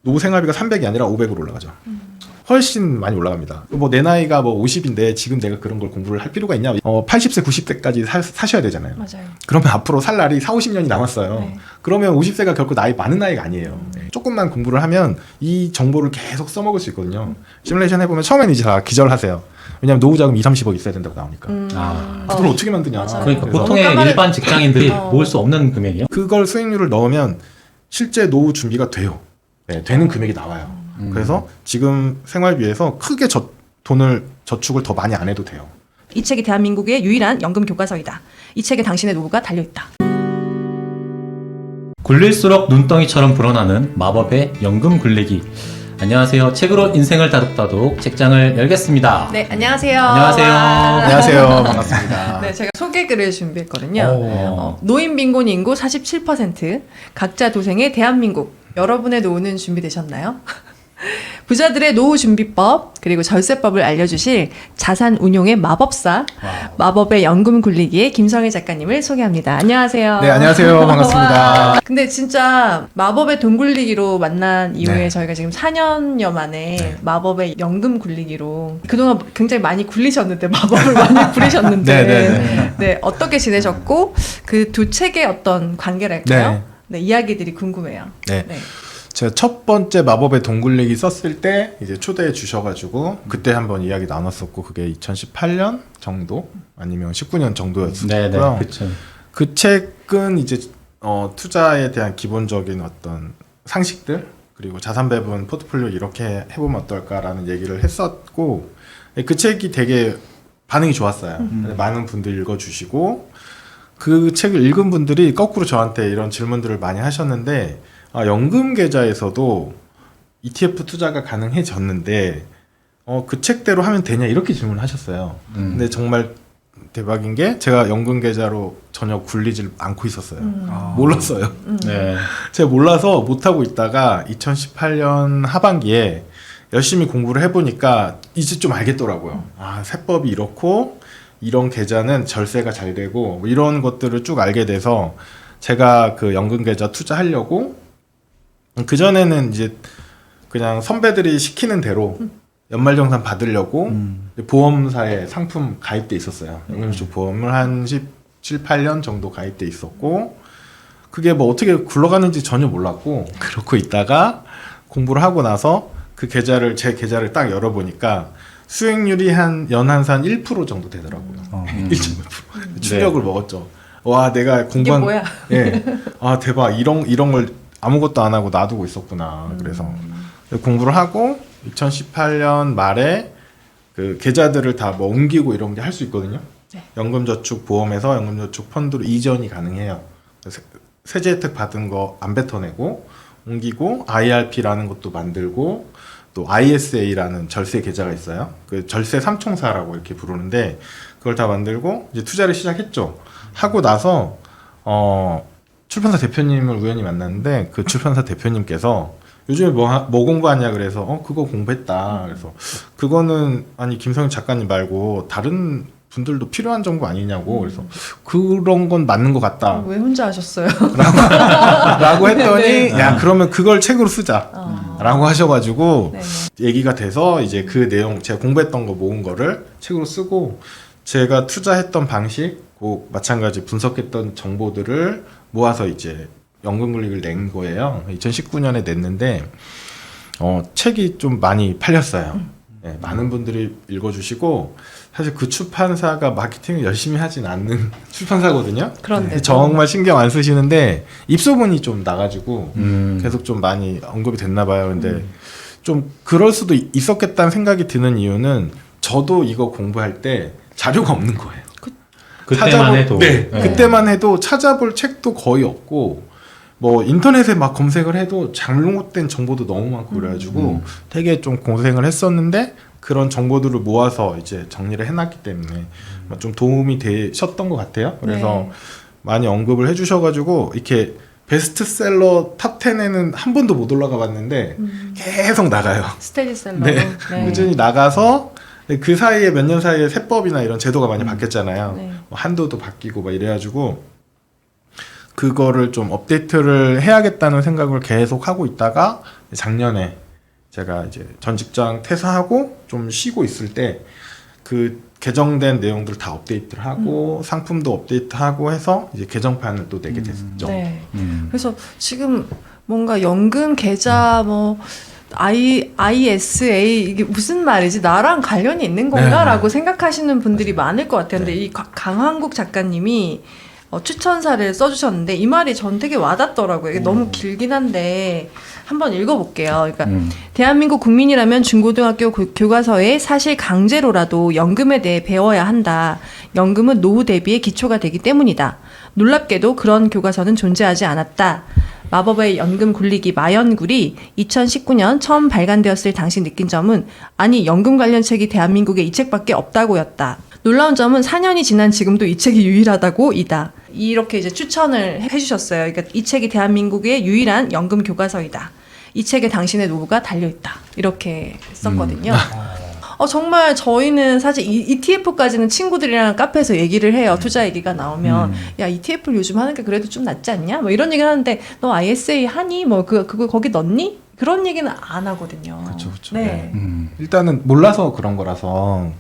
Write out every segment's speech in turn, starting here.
노후 생활비가 300이 아니라 500으로 올라가죠. 훨씬 많이 올라갑니다. 뭐 내 나이가 뭐 50인데 지금 내가 그런 걸 공부를 할 필요가 있냐? 80세, 90세까지 사셔야 되잖아요. 맞아요. 그러면 앞으로 살 날이 4, 50년이 남았어요. 네. 그러면 50세가 결코 많은 나이가 아니에요. 조금만 공부를 하면 이 정보를 계속 써먹을 수 있거든요. 시뮬레이션 해보면 처음에는 이제 다 기절하세요. 왜냐하면 노후 자금 2, 30억 있어야 된다고 나오니까. 그걸 어떻게 만드냐. 맞아요. 그러니까 그래서 보통의 일반 직장인들이 모을 수 없는 금액이요? 그걸 수익률을 넣으면 실제 노후 준비가 돼요. 네, 되는 금액이 나와요. 그래서 지금 생활비에서 크게 돈을 저축을 더 많이 안 해도 돼요. 이 책이 대한민국의 유일한 연금 교과서이다. 이 책에 당신의 노후가 달려있다. 굴릴수록 눈덩이처럼 불어나는 마법의 연금 굴리기. 안녕하세요. 책으로 인생을 다독다독 책장을 열겠습니다. 네, 안녕하세요. 안녕하세요. 안녕하세요. 반갑습니다. 네, 제가 소개글을 준비했거든요. 노인 빈곤 인구 47%, 각자 도생의 대한민국. 여러분의 노후는 준비되셨나요? 부자들의 노후 준비법, 그리고 절세법을 알려주실 자산 운용의 마법사, 마법의 연금 굴리기의 김성일 작가님을 소개합니다. 안녕하세요. 네, 안녕하세요. 반갑습니다. 와, 근데 진짜 마법의 돈 굴리기로 만난 이후에 네. 저희가 지금 4년여 만에 네. 마법의 연금 굴리기로 그동안 굉장히 많이 굴리셨는데 마법을 많이 부리셨는데 네. 네, 어떻게 지내셨고 그 두 책의 어떤 관계랄까요? 네. 네, 이야기들이 궁금해요. 네. 제가 첫 번째 마법의 돈 굴리기 썼을 때 이제 초대해 주셔가지고 그때 한번 이야기 나눴었고 그게 2018년 정도 아니면 19년 정도였었고요. 네네, 그렇죠. 그 책은 이제 투자에 대한 기본적인 어떤 상식들 그리고 자산 배분 포트폴리오 이렇게 해보면 어떨까라는 얘기를 했었고 그 책이 되게 반응이 좋았어요. 많은 분들이 읽어주시고 그 책을 읽은 분들이 거꾸로 저한테 이런 질문들을 많이 하셨는데 연금 계좌에서도 ETF 투자가 가능해졌는데 그 책대로 하면 되냐 이렇게 질문을 하셨어요. 근데 정말 대박인 게 제가 연금 계좌로 전혀 굴리질 않고 있었어요. 몰랐어요. 네. 제가 몰라서 못하고 있다가 2018년 하반기에 열심히 공부를 해보니까 이제 좀 알겠더라고요. 세법이 이렇고 이런 계좌는 절세가 잘 되고 뭐 이런 것들을 쭉 알게 돼서 제가 그 연금 계좌 투자하려고 그전에는 이제 그냥 선배들이 시키는 대로 연말정산 받으려고 보험사에 상품 가입돼 있었어요. 연금저축 보험을 한 17, 8년 정도 가입돼 있었고 그게 뭐 어떻게 굴러가는지 전혀 몰랐고 그렇고 있다가 공부를 하고 나서 제 계좌를 딱 열어보니까 수익률이 연한산 1% 정도 되더라고요. 1.5%. 충격을 먹었죠. 와, 내가 공부한 뭐야? 예. 대박. 이런 걸 아무것도 안 하고 놔두고 있었구나. 그래서 공부를 하고 2018년 말에 그 계좌들을 다 뭐 옮기고 이런 게 할 수 있거든요. 네. 연금저축 보험에서 연금저축 펀드로 이전이 가능해요. 세제 혜택 받은 거 안 뱉어내고 옮기고 IRP라는 것도 만들고 또 ISA라는 절세 계좌가 있어요. 그 절세 삼총사라고 이렇게 부르는데 그걸 다 만들고 이제 투자를 시작했죠. 하고 나서 출판사 대표님을 우연히 만났는데 그 출판사 대표님께서 요즘에 뭐 공부하냐 그래서 그거 공부했다. 그래서 그거는 아니 김성일 작가님 말고 다른 분들도 필요한 정보 아니냐고 그래서 그런 건 맞는 것 같다. 왜 혼자 하셨어요? 라고 했더니 네. 야 그러면 그걸 책으로 쓰자 라고 하셔가지고 네. 얘기가 돼서 이제 그 내용 제가 공부했던 거 모은 거를 책으로 쓰고 제가 투자했던 방식 꼭 마찬가지 분석했던 정보들을 모아서 이제 연금 굴리기를 낸 거예요. 2019년에 냈는데 책이 좀 많이 팔렸어요. 네, 많은 분들이 읽어주시고 사실 그 출판사가 마케팅을 열심히 하진 않는 출판사거든요. 그런데 정말 신경 안 쓰시는데 입소문이 좀 나가지고 계속 좀 많이 언급이 됐나 봐요. 근데 좀 그럴 수도 있었겠다는 생각이 드는 이유는 저도 이거 공부할 때 자료가 없는 거예요. 그때만 해도. 네, 그때만 해도 찾아볼 책도 거의 없고 뭐 인터넷에 막 검색을 해도 잘못된 정보도 너무 많고 그래가지고 되게 좀 고생을 했었는데 그런 정보들을 모아서 이제 정리를 해놨기 때문에 좀 도움이 되셨던 것 같아요. 그래서 많이 언급을 해주셔가지고 이렇게 베스트셀러 탑 10에는 한 번도 못 올라가 봤는데 계속 나가요. 스테디셀러로. 네. 꾸준히 나가서 그 사이에 몇 년 사이에 세법이나 이런 제도가 많이 바뀌었잖아요. 네. 뭐 한도도 바뀌고 막 이래가지고 그거를 좀 업데이트를 해야겠다는 생각을 계속 하고 있다가 작년에 제가 이제 전 직장 퇴사하고 좀 쉬고 있을 때 그 개정된 내용들 다 업데이트를 하고 상품도 업데이트하고 해서 이제 개정판을 또 내게 됐죠. 네. 그래서 지금 뭔가 연금 계좌 뭐 ISA 이게 무슨 말이지? 나랑 관련이 있는 건가라고 생각하시는 분들이 많을 것 같아요. 근데 이 강한국 작가님이 추천사를 써주셨는데 이 말이 전 되게 와닿더라고요. 이게 너무 길긴 한데 한번 읽어볼게요. 그러니까 대한민국 국민이라면 중고등학교 교과서에 사실 강제로라도 연금에 대해 배워야 한다. 연금은 노후 대비의 기초가 되기 때문이다. 놀랍게도 그런 교과서는 존재하지 않았다. 마법의 연금 굴리기 마연굴이 2019년 처음 발간되었을 당시 느낀 점은 아니 연금 관련 책이 대한민국에 이 책밖에 없다고였다. 놀라운 점은 4년이 지난 지금도 이 책이 유일하다고이다. 이렇게 이제 추천을 해주셨어요. 그러니까 이 책이 대한민국의 유일한 연금 교과서이다. 이 책에 당신의 노후가 달려있다. 이렇게 썼거든요. 정말 저희는 사실 ETF까지는 친구들이랑 카페에서 얘기를 해요. 투자 얘기가 나오면 야 ETF를 요즘 하는 게 그래도 좀 낫지 않냐? 뭐 이런 얘기를 하는데 너 ISA 하니? 뭐 그거 거기 넣니? 그런 얘기는 안 하거든요. 그렇죠. 네. 일단은 몰라서 그런 거라서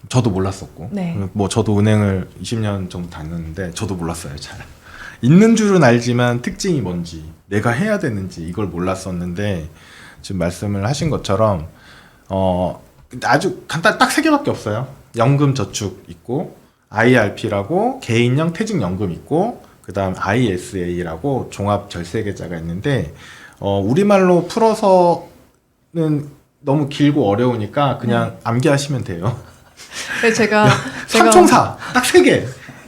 저도 몰랐었고 네. 뭐 저도 은행을 20년 정도 다녔는데 저도 몰랐어요. 잘 있는 줄은 알지만 특징이 뭔지 내가 해야 되는지 이걸 몰랐었는데 지금 말씀을 하신 것처럼 아주 간단 딱 3개밖에 없어요. 연금 저축 있고 IRP라고 개인형 퇴직연금 있고 그다음 ISA라고 종합 절세계좌가 있는데 우리말로 풀어서는 너무 길고 어려우니까 그냥 암기하시면 돼요. 제가 삼총사 딱 3개.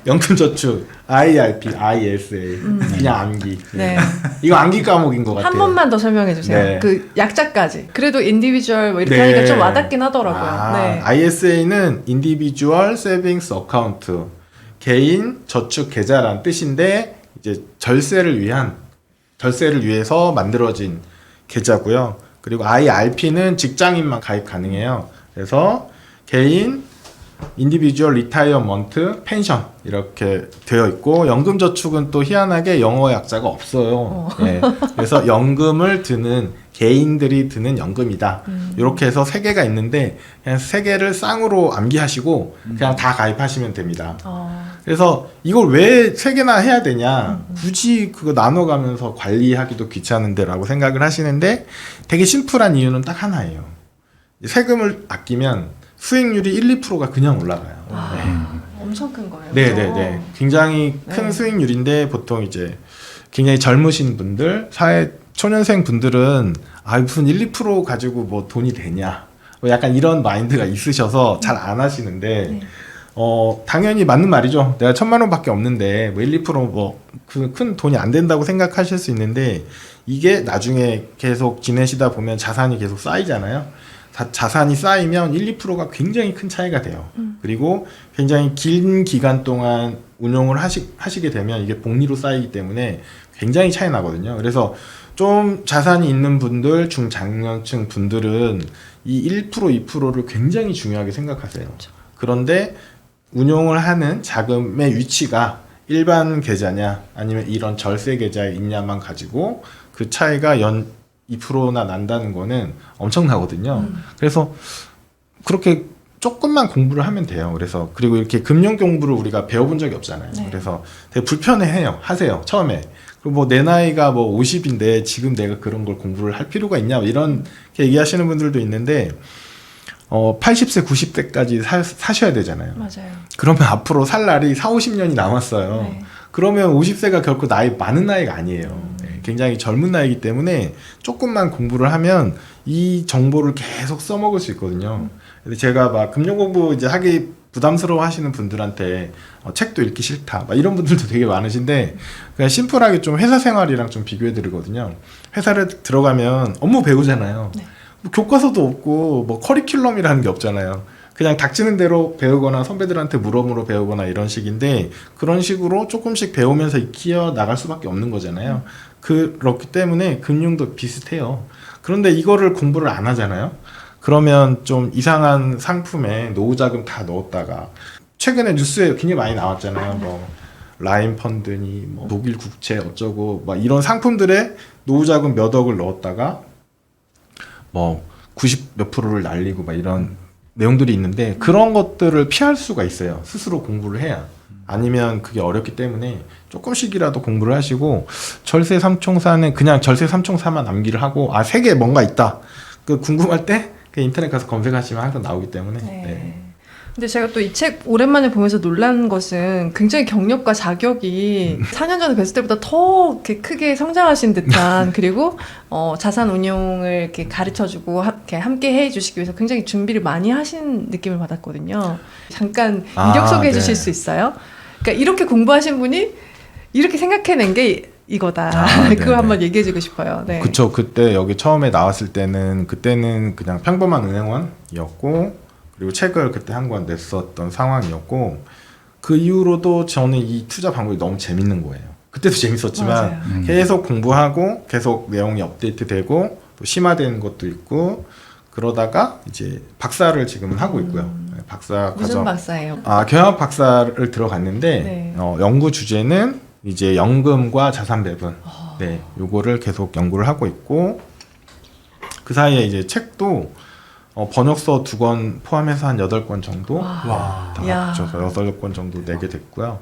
연금저축, IRP, ISA 그냥 암기. 네. 이거 암기 과목인 것 같아요. 한 번만 더 설명해 주세요. 네. 그 약자까지. 그래도 인디비주얼 뭐 이렇게 네. 하니까 좀 와닿긴 하더라고요. 네. ISA는 Individual Savings Account, 개인 저축 계좌란 뜻인데 이제 절세를 위해서 만들어진 계좌고요. 그리고 IRP는 직장인만 가입 가능해요. 그래서 개인 인디비주얼 리타이어먼트 펜션 이렇게 되어 있고 연금저축은 또 희한하게 영어 약자가 없어요. 네. 그래서 연금을 드는 개인들이 드는 연금이다. 이렇게 해서 3개가 있는데 그냥 3개를 쌍으로 암기하시고 그냥 다 가입하시면 됩니다. 그래서 이걸 왜 3개나 해야 되냐 굳이 그거 나눠가면서 관리하기도 귀찮은데라고 생각을 하시는데 되게 심플한 이유는 딱 하나예요. 세금을 아끼면 수익률이 1~2%가 그냥 올라가요. 엄청 큰 거예요. 네네네. 굉장히 큰 수익률인데 보통 이제 굉장히 젊으신 분들, 초년생 분들은 무슨 1~2% 가지고 뭐 돈이 되냐. 약간 이런 마인드가 있으셔서 잘 안 하시는데 당연히 맞는 말이죠. 내가 1,000만 원밖에 없는데 뭐 1~2% 뭐 그 큰 돈이 안 된다고 생각하실 수 있는데 이게 나중에 계속 지내시다 보면 자산이 계속 쌓이잖아요. 자산이 쌓이면 1~2%가 굉장히 큰 차이가 돼요. 그리고 굉장히 긴 기간 동안 운용을 하시게 되면 이게 복리로 쌓이기 때문에 굉장히 차이 나거든요. 그래서 좀 자산이 있는 분들, 중장년층 분들은 이 1%, 2%를 굉장히 중요하게 생각하세요. 그런데 운용을 하는 자금의 위치가 일반 계좌냐 아니면 이런 절세 계좌에 있냐만 가지고 그 차이가 2%나 난다는 거는 엄청나거든요. 그래서 그렇게 조금만 공부를 하면 돼요. 그래서 그리고 이렇게 금융 공부를 우리가 배워본 적이 없잖아요. 네. 그래서 되게 불편해해요. 하세요. 처음에. 그리고 뭐 내 나이가 뭐 50인데 지금 내가 그런 걸 공부를 할 필요가 있냐 이런 얘기하시는 분들도 있는데 80세, 90세까지 사셔야 되잖아요. 맞아요. 그러면 앞으로 살 날이 40~50년이 남았어요. 네. 그러면 50세가 결코 많은 나이가 아니에요. 굉장히 젊은 나이기 때문에 조금만 공부를 하면 이 정보를 계속 써먹을 수 있거든요. 근데 제가 막 금융 공부 이제 하기 부담스러워 하시는 분들한테 책도 읽기 싫다. 막 이런 분들도 되게 많으신데 그냥 심플하게 좀 회사 생활이랑 좀 비교해 드리거든요. 회사를 들어가면 업무 배우잖아요. 네. 뭐 교과서도 없고 뭐 커리큘럼이라는 게 없잖아요. 그냥 닥치는 대로 배우거나 선배들한테 물어 배우거나 이런 식인데 그런 식으로 조금씩 배우면서 익혀 나갈 수밖에 없는 거잖아요. 그렇기 때문에 금융도 비슷해요. 그런데 이거를 공부를 안 하잖아요. 그러면 좀 이상한 상품에 노후자금 다 넣었다가 최근에 뉴스에 굉장히 많이 나왔잖아요. 뭐 라인 펀드니 뭐 독일 국채 어쩌고 막 이런 상품들에 노후자금 몇 억을 넣었다가 뭐 90 몇 프로를 날리고 막 이런 내용들이 있는데 그런 것들을 피할 수가 있어요. 스스로 공부를 해야. 아니면 그게 어렵기 때문에 조금씩이라도 공부를 하시고 절세 삼총사는 그냥 절세 삼총사만 암기를 하고 아 세계에 뭔가 있다. 그 궁금할 때 그 인터넷 가서 검색하시면 항상 나오기 때문에. 네. 네. 근데 제가 또 이 책 오랜만에 보면서 놀란 것은 굉장히 경력과 자격이 4년 전에 뵀을 때보다 더 이렇게 크게 성장하신 듯한 그리고 자산 운용을 이렇게 가르쳐주고 이렇게 함께 해주시기 위해서 굉장히 준비를 많이 하신 느낌을 받았거든요. 잠깐 이력 소개해 주실 수 있어요? 그러니까 이렇게 공부하신 분이 이렇게 생각해낸 게 이거다. 그거 한번 얘기해주고 싶어요. 네. 그쵸. 그때 여기 처음에 나왔을 때는 그때는 그냥 평범한 은행원이었고 그리고 책을 그때 한 권 냈었던 상황이었고 그 이후로도 저는 이 투자 방법이 너무 재밌는 거예요. 그때도 재밌었지만 계속 공부하고 계속 내용이 업데이트되고 또 심화되는 것도 있고 그러다가 이제 박사를 지금 하고 있고요. 네, 박사 무슨 과정. 박사예요? 경영학 박사를 들어갔는데 네. 연구 주제는 이제 연금과 자산 배분. 네, 요거를 계속 연구를 하고 있고 그 사이에 이제 책도 번역서 2권 포함해서 한 8권 정도 와. 다 야. 합쳐서 8권 정도 내게 됐고요.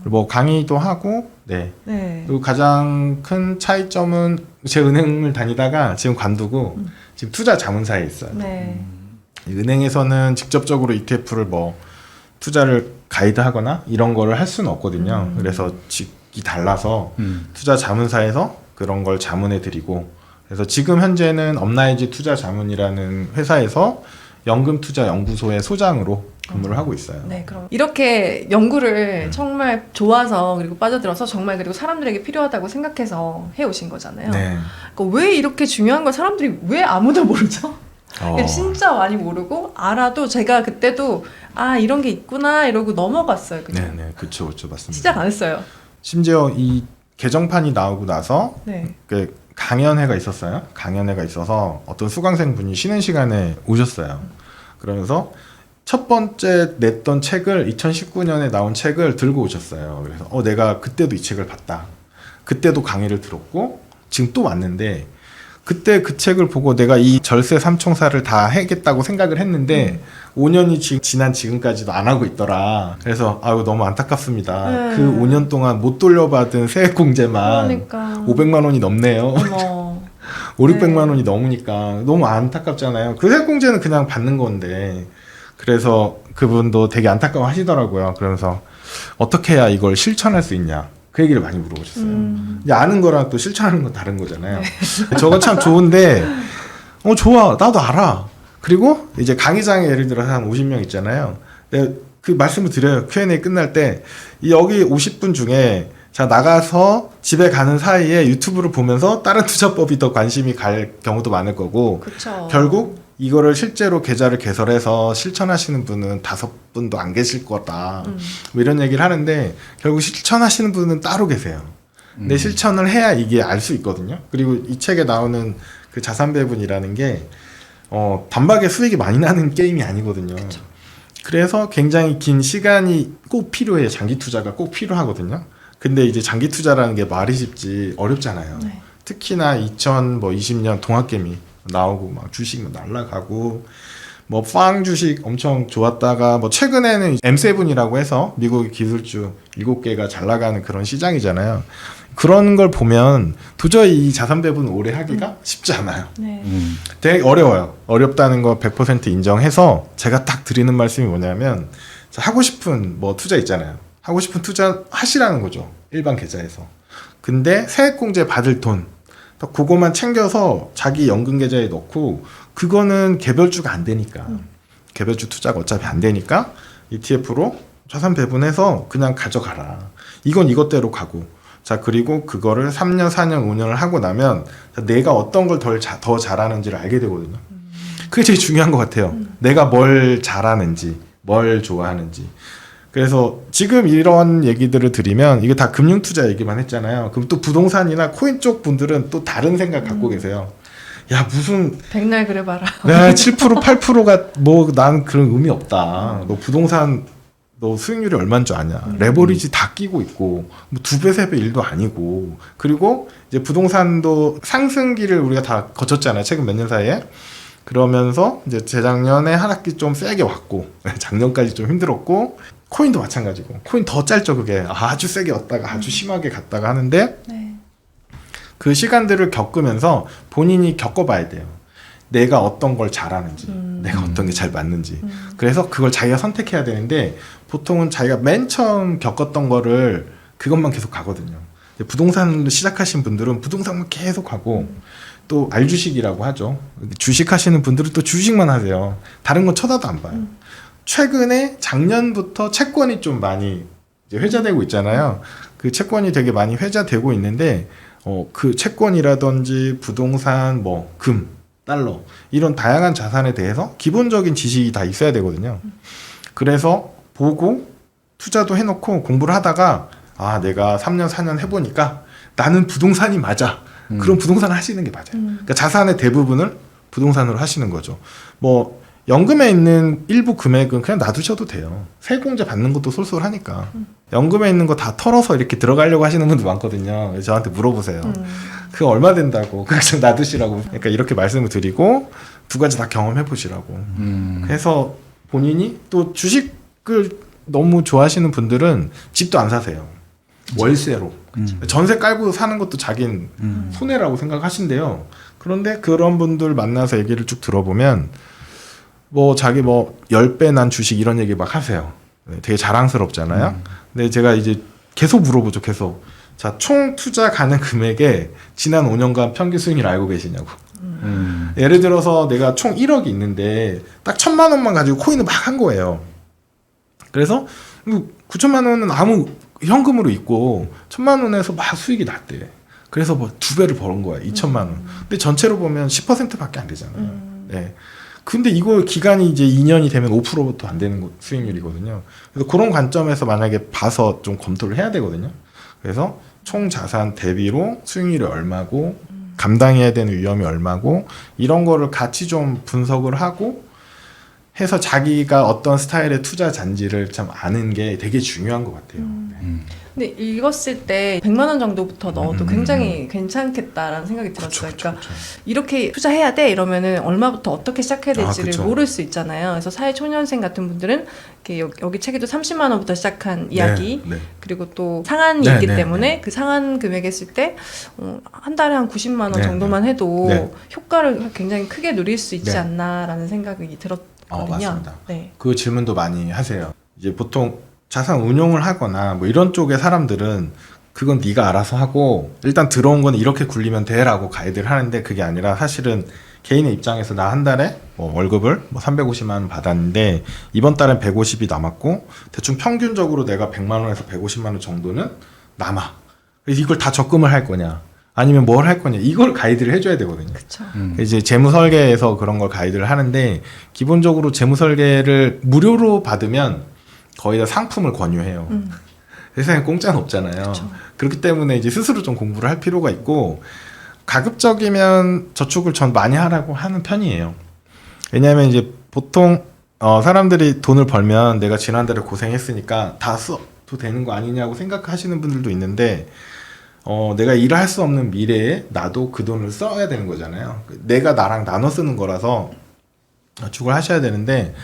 그리고 뭐 강의도 하고 네. 네. 그리고 가장 큰 차이점은 제 은행을 다니다가 지금 관두고 지금 투자 자문사에 있어요. 네. 이 은행에서는 직접적으로 ETF를 뭐 투자를 가이드하거나 이런 거를 할 수는 없거든요. 그래서 직이 달라서 투자 자문사에서 그런 걸 자문해 드리고 그래서 지금 현재는 업라이즈 투자 자문이라는 회사에서 연금 투자 연구소의 소장으로 근무를 하고 있어요. 네, 그럼 이렇게 연구를 정말 좋아서 그리고 빠져들어서 정말 그리고 사람들에게 필요하다고 생각해서 해오신 거잖아요. 네. 그러니까 왜 이렇게 중요한 걸 사람들이 왜 아무도 모르죠? 진짜 많이 모르고 알아도 제가 그때도 아 이런 게 있구나 이러고 넘어갔어요. 그죠? 네네, 그쵸, 맞습니다. 시작 안 했어요. 심지어 이 개정판이 나오고 나서 네. 그 강연회가 있었어요. 강연회가 있어서 어떤 수강생 분이 쉬는 시간에 오셨어요. 그러면서 첫 번째 냈던 책을 2019년에 나온 책을 들고 오셨어요. 그래서 내가 그때도 이 책을 봤다. 그때도 강의를 들었고 지금 또 왔는데 그때 그 책을 보고 내가 이 절세 삼총사를 다 해야겠다고 생각을 했는데 5년이 지난 지금까지도 안 하고 있더라. 그래서 아유 너무 안타깝습니다. 그 5년 동안 못 돌려받은 세액공제만 그러니까 500만 원이 넘네요. 어머. 5, 600만 원이 넘으니까 너무 안타깝잖아요. 그 세액공제는 그냥 받는 건데 그래서 그분도 되게 안타까워 하시더라고요. 그러면서 어떻게 해야 이걸 실천할 수 있냐 그 얘기를 많이 물어보셨어요. 이제 아는 거랑 또 실천하는 건 다른 거잖아요. 저거 참 좋은데 좋아 나도 알아. 그리고 이제 강의장에 예를 들어서 한 50명 있잖아요. 내가 그 말씀을 드려요. Q&A 끝날 때 여기 50분 중에 자 나가서 집에 가는 사이에 유튜브를 보면서 다른 투자법이 더 관심이 갈 경우도 많을 거고 그쵸. 결국 이거를 실제로 계좌를 개설해서 실천하시는 분은 5분도 안 계실 거다. 뭐 이런 얘기를 하는데 결국 실천하시는 분은 따로 계세요. 근데 실천을 해야 이게 알 수 있거든요. 그리고 이 책에 나오는 그 자산 배분이라는 게 단박에 수익이 많이 나는 게임이 아니거든요. 그쵸. 그래서 굉장히 긴 시간이 꼭 필요해요. 장기 투자가 꼭 필요하거든요. 근데 이제 장기 투자라는 게 말이 쉽지 어렵잖아요. 네. 특히나 2020년 동학개미 나오고 막 주식 날라가고 뭐 빵 주식 엄청 좋았다가 뭐 최근에는 M7이라고 해서 미국 기술주 7개가 잘 나가는 그런 시장이잖아요. 그런 걸 보면 도저히 이 자산 배분 오래 하기가 쉽지 않아요. 네. 되게 어려워요. 어렵다는 거 100% 인정해서 제가 딱 드리는 말씀이 뭐냐면 하고 싶은 뭐 투자 있잖아요. 하고 싶은 투자 하시라는 거죠. 일반 계좌에서. 근데 세액공제 받을 돈 그거만 챙겨서 자기 연금 계좌에 넣고 그거는 개별주가 안 되니까 개별주 투자가 어차피 안 되니까 ETF로 자산 배분해서 그냥 가져가라. 이건 이것대로 가고 자 그리고 그거를 3년 4년 5년을 하고 나면 내가 어떤 걸 더 잘하는지를 알게 되거든요. 그게 제일 중요한 것 같아요. 내가 뭘 잘하는지 뭘 좋아하는지. 그래서 지금 이런 얘기들을 드리면 이게 다 금융투자 얘기만 했잖아요. 그럼 또 부동산이나 코인 쪽 분들은 또 다른 생각 갖고 계세요. 야 무슨 백날 그래봐라. 네, 7% 8%가 뭐 난 그런 의미 없다. 너 부동산 너 수익률이 얼마인 줄 아냐. 레버리지 다 끼고 있고, 뭐 2배, 3배 일도 아니고. 그리고 이제 부동산도 상승기를 우리가 다 거쳤잖아요. 최근 몇 년 사이에. 그러면서 이제 재작년에 한 학기 좀 세게 왔고, 작년까지 좀 힘들었고, 코인도 마찬가지고. 코인 더 짧죠, 그게. 아주 세게 왔다가 아주 심하게 갔다가 하는데, 네. 그 시간들을 겪으면서 본인이 겪어봐야 돼요. 내가 어떤 걸 잘하는지, 내가 어떤 게 잘 맞는지. 그래서 그걸 자기가 선택해야 되는데 보통은 자기가 맨 처음 겪었던 거를 그것만 계속 가거든요. 부동산을 시작하신 분들은 부동산만 계속 가고 또 알주식이라고 하죠. 주식하시는 분들은 또 주식만 하세요. 다른 건 쳐다도 안 봐요. 최근에 작년부터 채권이 좀 많이 이제 회자되고 있잖아요. 그 채권이 되게 많이 회자되고 있는데 그 채권이라든지 부동산, 뭐 금, 달러 이런 다양한 자산에 대해서 기본적인 지식이 다 있어야 되거든요. 그래서 보고 투자도 해놓고 공부를 하다가 내가 3년 4년 해보니까 나는 부동산이 맞아. 그럼 부동산을 하시는 게 맞아요. 그러니까 자산의 대부분을 부동산으로 하시는 거죠. 뭐 연금에 있는 일부 금액은 그냥 놔두셔도 돼요. 세공제 받는 것도 쏠쏠하니까. 연금에 있는 거 다 털어서 이렇게 들어가려고 하시는 분도 많거든요. 저한테 물어보세요. 그거 얼마 된다고. 그거 좀 놔두시라고. 그러니까 이렇게 말씀을 드리고 두 가지 다 경험해 보시라고. 그래서 본인이 또 주식을 너무 좋아하시는 분들은 집도 안 사세요. 월세로. 전세 깔고 사는 것도 자긴 손해라고 생각하신대요. 그런데 그런 분들 만나서 얘기를 쭉 들어보면 뭐 자기 뭐 10배 난 주식 이런 얘기 막 하세요. 되게 자랑스럽잖아요. 근데 제가 이제 계속 물어보죠. 계속. 자, 총 투자 가능 금액에 지난 5년간 평균 수익률 알고 계시냐고. 예를 들어서 내가 총 1억이 있는데 딱 1,000만 원만 가지고 코인을 막 한 거예요. 그래서 9천만 원은 아무 현금으로 있고 1,000만 원에서 막 수익이 났대. 그래서 뭐 2배를 버는 거야. 2천만 원. 근데 전체로 보면 10%밖에 안 되잖아요. 네. 근데 이거 기간이 이제 2년이 되면 5%부터 안 되는 수익률이거든요. 그래서 그런 관점에서 만약에 봐서 좀 검토를 해야 되거든요. 그래서 총 자산 대비로 수익률이 얼마고 감당해야 되는 위험이 얼마고 이런 거를 같이 좀 분석을 하고 해서 자기가 어떤 스타일의 투자 잔지를 참 아는 게 되게 중요한 것 같아요. 근데 읽었을 때 100만 원 정도부터 넣어도 굉장히 괜찮겠다라는 생각이 들었어요. 그러니까 이렇게 투자해야 돼 이러면은 얼마부터 어떻게 시작해야 될지를 모를 수 있잖아요. 그래서 사회초년생 같은 분들은 이렇게 여기 책에도 30만 원부터 시작한 이야기 그리고 또 상한이 있기 때문에 그 상한 금액 했을 때 한 달에 한 90만 원 정도만 해도 효과를 굉장히 크게 누릴 수 있지 않나라는 생각이 들었거든요. 맞습니다. 그 질문도 많이 하세요. 이제 보통 자산 운용을 하거나 뭐 이런 쪽의 사람들은 그건 네가 알아서 하고 일단 들어온 건 이렇게 굴리면 돼라고 가이드를 하는데 그게 아니라 사실은 개인의 입장에서 나 한 달에 뭐 월급을 뭐 350만 원 받았는데 이번 달엔 150이 남았고 대충 평균적으로 내가 100만 원에서 150만 원 정도는 남아. 그래서 이걸 다 적금을 할 거냐 아니면 뭘 할 거냐 이걸 가이드를 해줘야 되거든요. 그쵸. 이제 재무 설계에서 그런 걸 가이드를 하는데 기본적으로 재무 설계를 무료로 받으면 거의 다 상품을 권유해요. 세상에 공짜는 없잖아요. 그쵸. 그렇기 때문에 이제 스스로 좀 공부를 할 필요가 있고 가급적이면 저축을 전 많이 하라고 하는 편이에요. 왜냐하면 이제 보통 사람들이 돈을 벌면 내가 지난달에 고생했으니까 다 써도 되는 거 아니냐고 생각하시는 분들도 있는데 내가 일을 할 수 없는 미래에 나도 그 돈을 써야 되는 거잖아요. 내가 나랑 나눠 쓰는 거라서 저축을 하셔야 되는데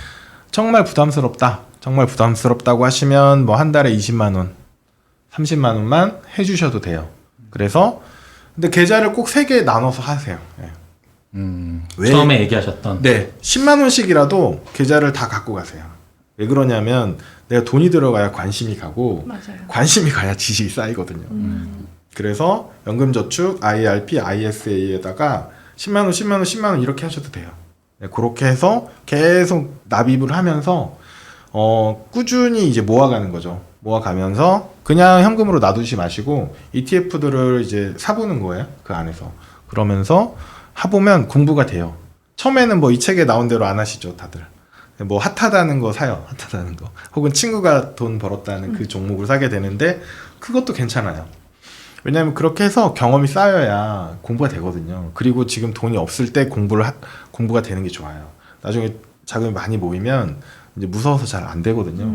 정말 부담스럽다고 하시면 뭐 한 달에 20만 원, 30만 원만 해주셔도 돼요. 그래서 근데 계좌를 꼭 3개 나눠서 하세요. 왜? 처음에 얘기하셨던 10만 원씩이라도 계좌를 다 갖고 가세요. 왜 그러냐면 내가 돈이 들어가야 관심이 가고 맞아요. 관심이 가야 지식이 쌓이거든요. 그래서 연금저축, IRP, ISA에다가 10만 원, 10만 원, 10만 원 이렇게 하셔도 돼요. 그렇게 해서 계속 납입을 하면서 꾸준히 이제 모아가는 거죠. 모아가면서 그냥 현금으로 놔두지 마시고 ETF들을 이제 사보는 거예요. 그 안에서. 그러면서 해보면 공부가 돼요. 처음에는 뭐 이 책에 나온 대로 안 하시죠, 다들. 뭐 핫하다는 거 사요. 핫하다는 거. 혹은 친구가 돈 벌었다는 그 종목을 사게 되는데 그것도 괜찮아요. 왜냐하면 그렇게 해서 경험이 쌓여야 공부가 되거든요. 그리고 지금 돈이 없을 때 공부가 되는 게 좋아요. 나중에 자금이 많이 모이면 이제 무서워서 잘 안 되거든요.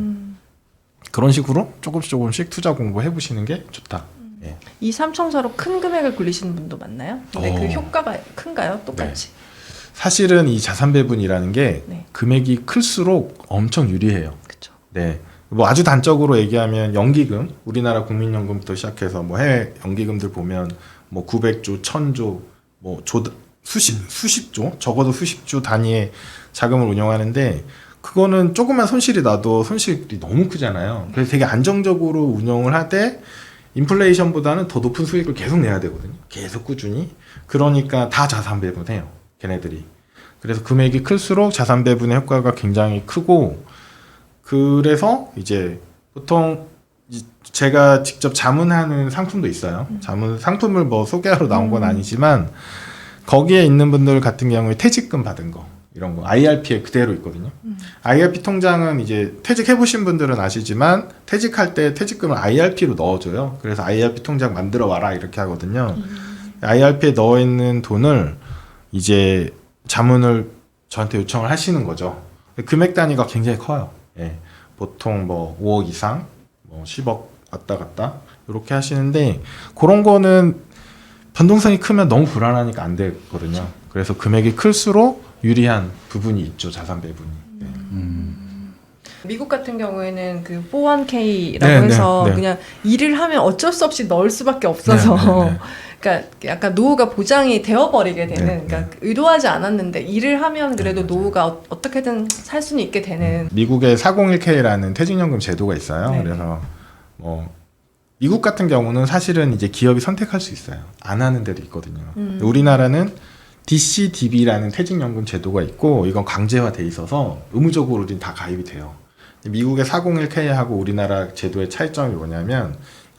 그런 식으로 조금씩 투자 공부해 보시는 게 좋다. 예. 이 삼총사로 큰 금액을 굴리시는 분도 많나요? 근데 그 효과가 큰가요? 똑같이? 사실은 이 자산 배분이라는 게 네. 금액이 클수록 엄청 유리해요. 그렇죠. 네. 뭐 아주 단적으로 얘기하면 연기금, 우리나라 국민연금부터 시작해서 뭐 해외 연기금들 보면 뭐 900조, 1000조, 뭐 수십조, 적어도 수십조 단위의 자금을 운영하는데 그거는 조금만 손실이 나도 손실이 너무 크잖아요. 그래서 되게 안정적으로 운영을 하되 인플레이션보다는 더 높은 수익을 계속 내야 되거든요. 계속 꾸준히. 그러니까 다 자산 배분해요. 걔네들이. 그래서 금액이 클수록 자산 배분의 효과가 굉장히 크고 그래서 이제 보통 제가 직접 자문하는 상품도 있어요. 자문 상품을 뭐 소개하러 나온 건 아니지만 거기에 있는 분들 같은 경우에 퇴직금 받은 거 이런 거 IRP에 그대로 있거든요. IRP 통장은 이제 퇴직해 보신 분들은 아시지만 퇴직할 때 퇴직금을 IRP로 넣어줘요. 그래서 IRP 통장 만들어 와라 이렇게 하거든요. IRP에 넣어 있는 돈을 이제 자문을 저한테 요청을 하시는 거죠. 금액 단위가 굉장히 커요. 예. 보통 뭐 5억 이상, 뭐 10억 왔다 갔다 이렇게 하시는데 그런 거는 변동성이 크면 너무 불안하니까 안 되거든요. 그래서 금액이 클수록 유리한 부분이 있죠, 자산 배분이. 네. 미국 같은 경우에는 그 401k라고 네, 해서 네, 네. 그냥 일을 하면 어쩔 수 없이 넣을 수밖에 없어서 네, 네, 네. 그러니까 약간 노후가 보장이 되어버리게 되는 네, 그러니까 의도하지 않았는데 일을 하면 그래도 네, 노후가 어떻게든 살 수는 있게 되는 미국에 401k라는 퇴직연금 제도가 있어요. 네. 그래서 뭐 미국 같은 경우는 사실은 이제 기업이 선택할 수 있어요. 안 하는 데도 있거든요. 우리나라는 DCDB라는 퇴직연금 제도가 있고 이건 강제화돼 있어서 의무적으로 다 가입이 돼요. 미국의 401k하고 우리나라 제도의 차이점이 뭐냐면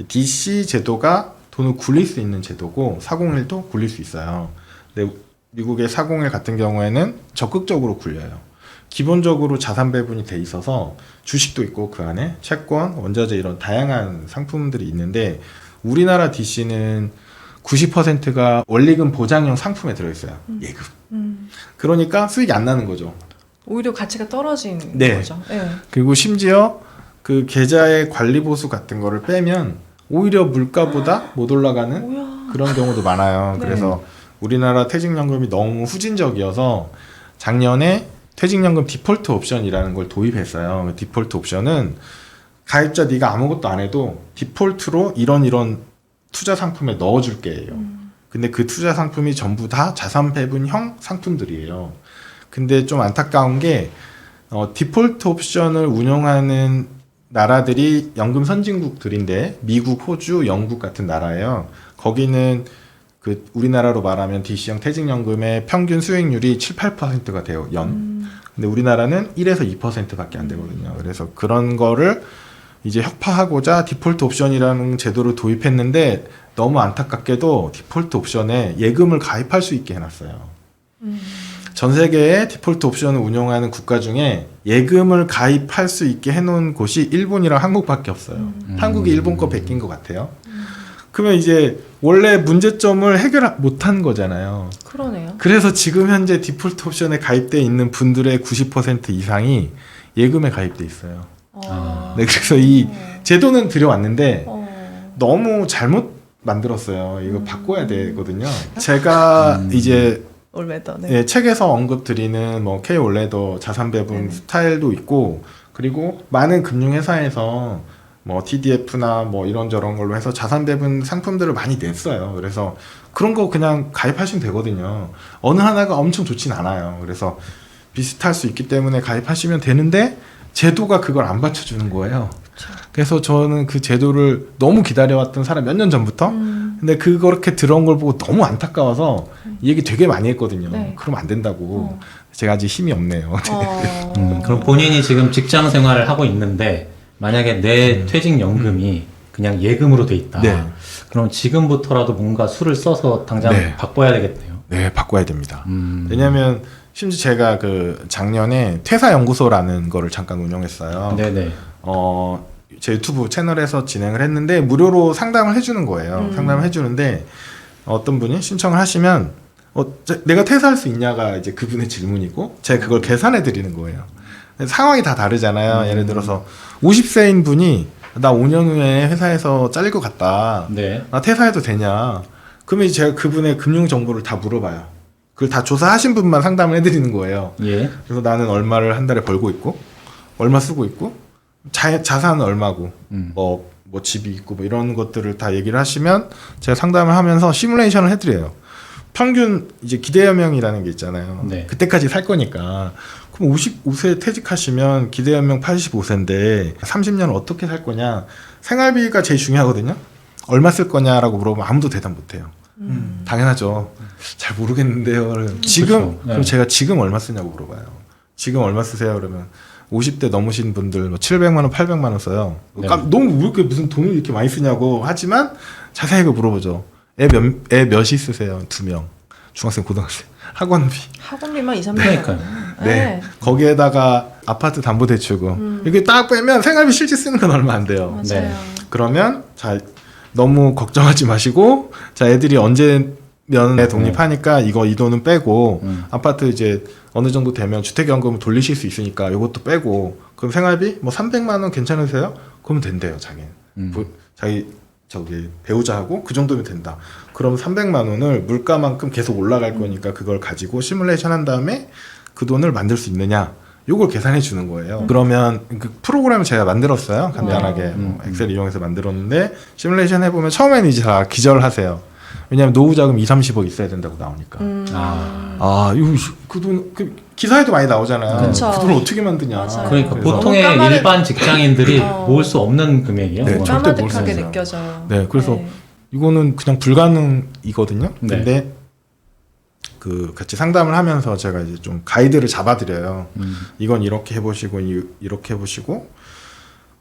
DC 제도가 돈을 굴릴 수 있는 제도고 401도 굴릴 수 있어요. 근데 미국의 401 같은 경우에는 적극적으로 굴려요. 기본적으로 자산 배분이 돼 있어서 주식도 있고 그 안에 채권, 원자재 이런 다양한 상품들이 있는데 우리나라 DC는 90%가 원리금 보장형 상품에 들어있어요. 예금. 그러니까 수익이 안 나는 거죠. 오히려 가치가 떨어지는 네. 거죠. 네. 그리고 심지어 그 계좌의 관리 보수 같은 거를 빼면 오히려 물가보다 못 올라가는 뭐야. 그런 경우도 많아요. 네. 그래서 우리나라 퇴직연금이 너무 후진적이어서 작년에 퇴직연금 디폴트 옵션이라는 걸 도입했어요. 그 디폴트 옵션은 가입자 네가 아무것도 안 해도 디폴트로 이런 투자 상품에 넣어줄게요. 근데 그 투자 상품이 전부 다 자산 배분형 상품들이에요. 근데 좀 안타까운 게 디폴트 옵션을 운영하는 나라들이 연금 선진국들인데 미국, 호주, 영국 같은 나라예요. 거기는 그 우리나라로 말하면 DC형 퇴직연금의 평균 수익률이 7, 8%가 돼요. 연. 근데 우리나라는 1에서 2%밖에 안 되거든요. 그래서 그런 거를 이제 혁파하고자 디폴트 옵션이라는 제도를 도입했는데 너무 안타깝게도 디폴트 옵션에 예금을 가입할 수 있게 해놨어요. 전 세계에 디폴트 옵션을 운영하는 국가 중에 예금을 가입할 수 있게 해놓은 곳이 일본이랑 한국밖에 없어요. 한국이 일본 거 베낀 것 같아요. 그러면 이제 원래 문제점을 해결 못한 거잖아요. 그러네요. 그래서 지금 현재 디폴트 옵션에 가입돼 있는 분들의 90% 이상이 예금에 가입돼 있어요. 네, 그래서 이 제도는 들여왔는데 너무 잘못 만들었어요. 이거 바꿔야 되거든요. 제가 이제 올매더. 네. 네, 책에서 언급드리는 뭐 K 올레더 자산 배분 스타일도 있고 그리고 많은 금융회사에서 뭐 TDF나 뭐 이런저런 걸로 해서 자산 배분 상품들을 많이 냈어요. 그래서 그런 거 그냥 가입하시면 되거든요. 어느 하나가 엄청 좋진 않아요. 그래서 비슷할 수 있기 때문에 가입하시면 되는데 제도가 그걸 안 받쳐주는 거예요. 그래서 저는 그 제도를 너무 기다려왔던 사람 몇 년 전부터 근데 그렇게 들어온 걸 보고 너무 안타까워서 이 얘기 되게 많이 했거든요. 네. 그러면 안 된다고. 제가 아직 힘이 없네요. 그럼 본인이 지금 직장 생활을 하고 있는데 만약에 내 퇴직연금이 그냥 예금으로 돼 있다. 네. 그럼 지금부터라도 뭔가 수를 써서 당장 네. 바꿔야 되겠네요. 네, 바꿔야 됩니다. 왜냐하면 심지어 제가 그 작년에 퇴사연구소라는 거를 잠깐 운영했어요. 네네. 제 유튜브 채널에서 진행을 했는데 무료로 상담을 해주는 거예요. 상담을 해주는데 어떤 분이 신청을 하시면 내가 퇴사할 수 있냐가 이제 그분의 질문이고 제가 그걸 계산해 드리는 거예요. 상황이 다 다르잖아요. 예를 들어서 50세인 분이 나 5년 후에 회사에서 잘릴 것 같다. 네. 나 퇴사해도 되냐? 그러면 이제 제가 그분의 금융 정보를 다 물어봐요. 그걸 다 조사하신 분만 상담을 해드리는 거예요. 예. 그래서 나는 얼마를 한 달에 벌고 있고, 얼마 쓰고 있고, 자산은 얼마고, 뭐 집이 있고, 뭐 이런 것들을 다 얘기를 하시면 제가 상담을 하면서 시뮬레이션을 해드려요. 평균 이제 기대연명이라는 게 있잖아요. 네. 그때까지 살 거니까. 그럼 55세 퇴직하시면 기대연명 85세인데 30년을 어떻게 살 거냐? 생활비가 제일 중요하거든요. 얼마 쓸 거냐라고 물어보면 아무도 대답 못 해요. 당연하죠. 잘 모르겠는데요. 지금 그렇죠. 네. 그럼 제가 지금 얼마 쓰냐고 물어봐요. 지금 얼마 쓰세요? 그러면 50대 넘으신 분들 뭐 700만 원, 800만 원 써요. 네. 너무 왜 이렇게 무슨 돈을 이렇게 많이 쓰냐고 하지만 자세하게 물어보죠. 애 몇이 쓰세요? 2명. 중학생, 고등학생. 학원비. 학원비만 2, 3만 그러니까요. 네. 거기에다가 아파트 담보대출금. 이게 딱 빼면 생활비 실제 쓰는 건 얼마 안 돼요. 맞아요. 네. 그러면 자 너무 걱정하지 마시고 자 애들이 언제 면에 독립하니까 이 돈은 빼고 아파트 이제 어느 정도 되면 주택연금을 돌리실 수 있으니까 이것도 빼고 그럼 생활비 뭐 300만 원 괜찮으세요? 그러면 된대요 자기는. 자기 저기 배우자하고 그 정도면 된다. 그럼 300만 원을 물가만큼 계속 올라갈 거니까 그걸 가지고 시뮬레이션 한 다음에 그 돈을 만들 수 있느냐 요걸 계산해 주는 거예요. 그러면 그 프로그램을 제가 만들었어요. 간단하게 뭐 엑셀 이용해서 만들었는데 시뮬레이션 해보면 처음에는 이제 다 기절하세요. 왜냐하면 노후 자금 2, 30억 있어야 된다고 나오니까. 이거 그 돈 기사에도 많이 나오잖아요. 그쵸. 그 돈을 어떻게 만드냐. 맞아요. 그러니까 그래서- 보통의 너무 까마득- 일반 직장인들이 모을 수 없는 금액이에요. 네, 그건. 절대 못 까마득하게 써요. 느껴져요. 네, 그래서 이거는 그냥 불가능이거든요. 네. 근데 그 같이 상담을 하면서 제가 이제 좀 가이드를 잡아드려요. 이건 이렇게 해보시고 이렇게 해보시고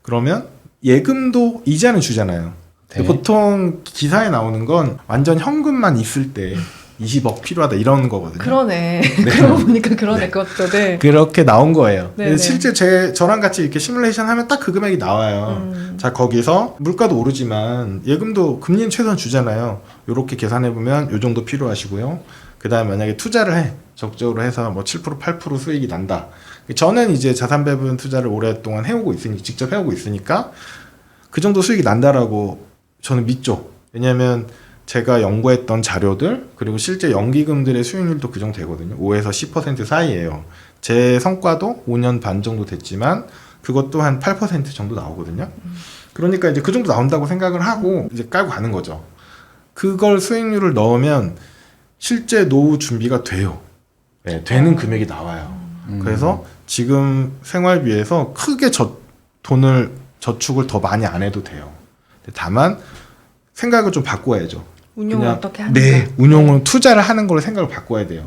그러면 예금도 이자는 주잖아요. 근데 네. 보통 기사에 나오는 건 완전 현금만 있을 때 20억 필요하다 이런 거거든요. 그러네. 그러고 보니까 그러네. 그것도 네. 그렇게 나온 거예요. 네네. 근데 실제 저랑 같이 이렇게 시뮬레이션 하면 딱 그 금액이 나와요. 자, 거기서 물가도 오르지만 예금도 금리는 최소한 주잖아요. 요렇게 계산해 보면 요 정도 필요하시고요. 그다음에 만약에 투자를 해. 적극적으로 해서 뭐 7%, 8% 수익이 난다. 저는 이제 자산 배분 투자를 오랫동안 해오고 있으니 직접 해오고 있으니까 그 정도 수익이 난다라고 저는 믿죠. 왜냐하면 제가 연구했던 자료들 그리고 실제 연기금들의 수익률도 그 정도 되거든요. 5에서 10% 사이예요. 제 성과도 5년 반 정도 됐지만 그것도 한 8% 정도 나오거든요. 그러니까 이제 그 정도 나온다고 생각을 하고 이제 깔고 가는 거죠. 그걸 수익률을 넣으면 실제 노후 준비가 돼요. 네, 되는 금액이 나와요. 그래서 지금 생활비에서 크게 돈을 저축을 더 많이 안 해도 돼요. 다만 생각을 좀 바꿔야죠. 운용을 어떻게 하는가. 네, 운용은 투자를 하는 걸로 생각을 바꿔야 돼요.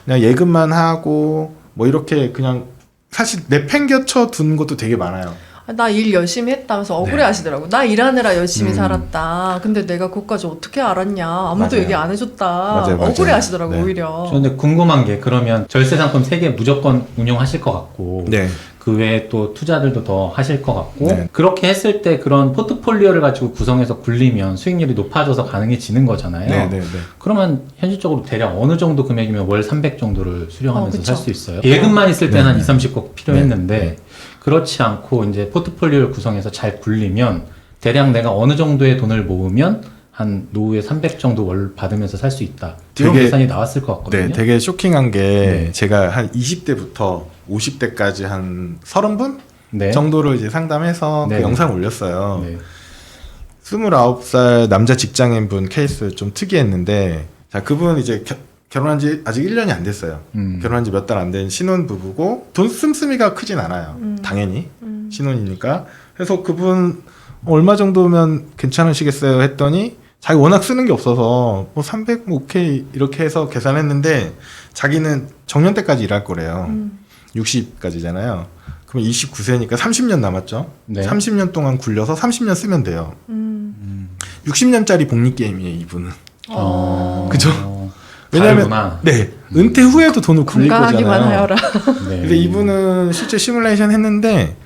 그냥 예금만 하고 뭐 이렇게 그냥 사실 내팽겨쳐 둔 것도 되게 많아요. 나 일 열심히 했다면서 억울해 네. 하시더라고. 나 일하느라 열심히 살았다. 근데 내가 그것까지 어떻게 알았냐. 아무도 맞아요. 얘기 안 해줬다. 맞아요. 억울해 하시더라고, 네. 오히려. 그런데 궁금한 게 그러면 절세 상품 3개 무조건 운용하실 것 같고 네. 그 외에 또 투자들도 더 하실 것 같고 네. 그렇게 했을 때 그런 포트폴리오를 가지고 구성해서 굴리면 수익률이 높아져서 가능해지는 거잖아요. 네, 네, 네. 그러면 현실적으로 대략 어느 정도 금액이면 월 300 정도를 수령하면서 그쵸. 살 수 있어요. 예금만 있을 때는 한 네. 2, 30억 필요했는데 네. 그렇지 않고 이제 포트폴리오를 구성해서 잘 굴리면 대략 내가 어느 정도의 돈을 모으면 한 노후에 300 정도 월 받으면서 살 수 있다. 이런 되게- 계산이 나왔을 것 같거든요. 네, 되게 쇼킹한 게 네. 제가 한 20대부터 50대까지 한 30분 네. 정도를 이제 상담해서 네. 그 영상 올렸어요. 네. 29살 남자 직장인분 케이스 좀 특이했는데 자, 그분 이제 결혼한 지 아직 1년이 안 됐어요. 결혼한 지 몇 달 안 된 신혼 부부고 돈 씀씀이가 크진 않아요. 당연히 신혼이니까. 그래서 그분 얼마 정도면 괜찮으시겠어요 했더니 자기 워낙 쓰는 게 없어서 뭐 300, 뭐 오케이 이렇게 해서 계산했는데 자기는 정년 때까지 일할 거래요. 60까지잖아요. 그럼 29세니까 30년 남았죠. 네. 30년 동안 굴려서 30년 쓰면 돼요. 60년짜리 복리 게임이에요, 이분은. 그죠? 왜냐면 다르구나. 네, 은퇴 후에도 돈을 굴릴 건강하기만 거잖아요. 하여라. 네. 근데 이분은 실제 시뮬레이션 했는데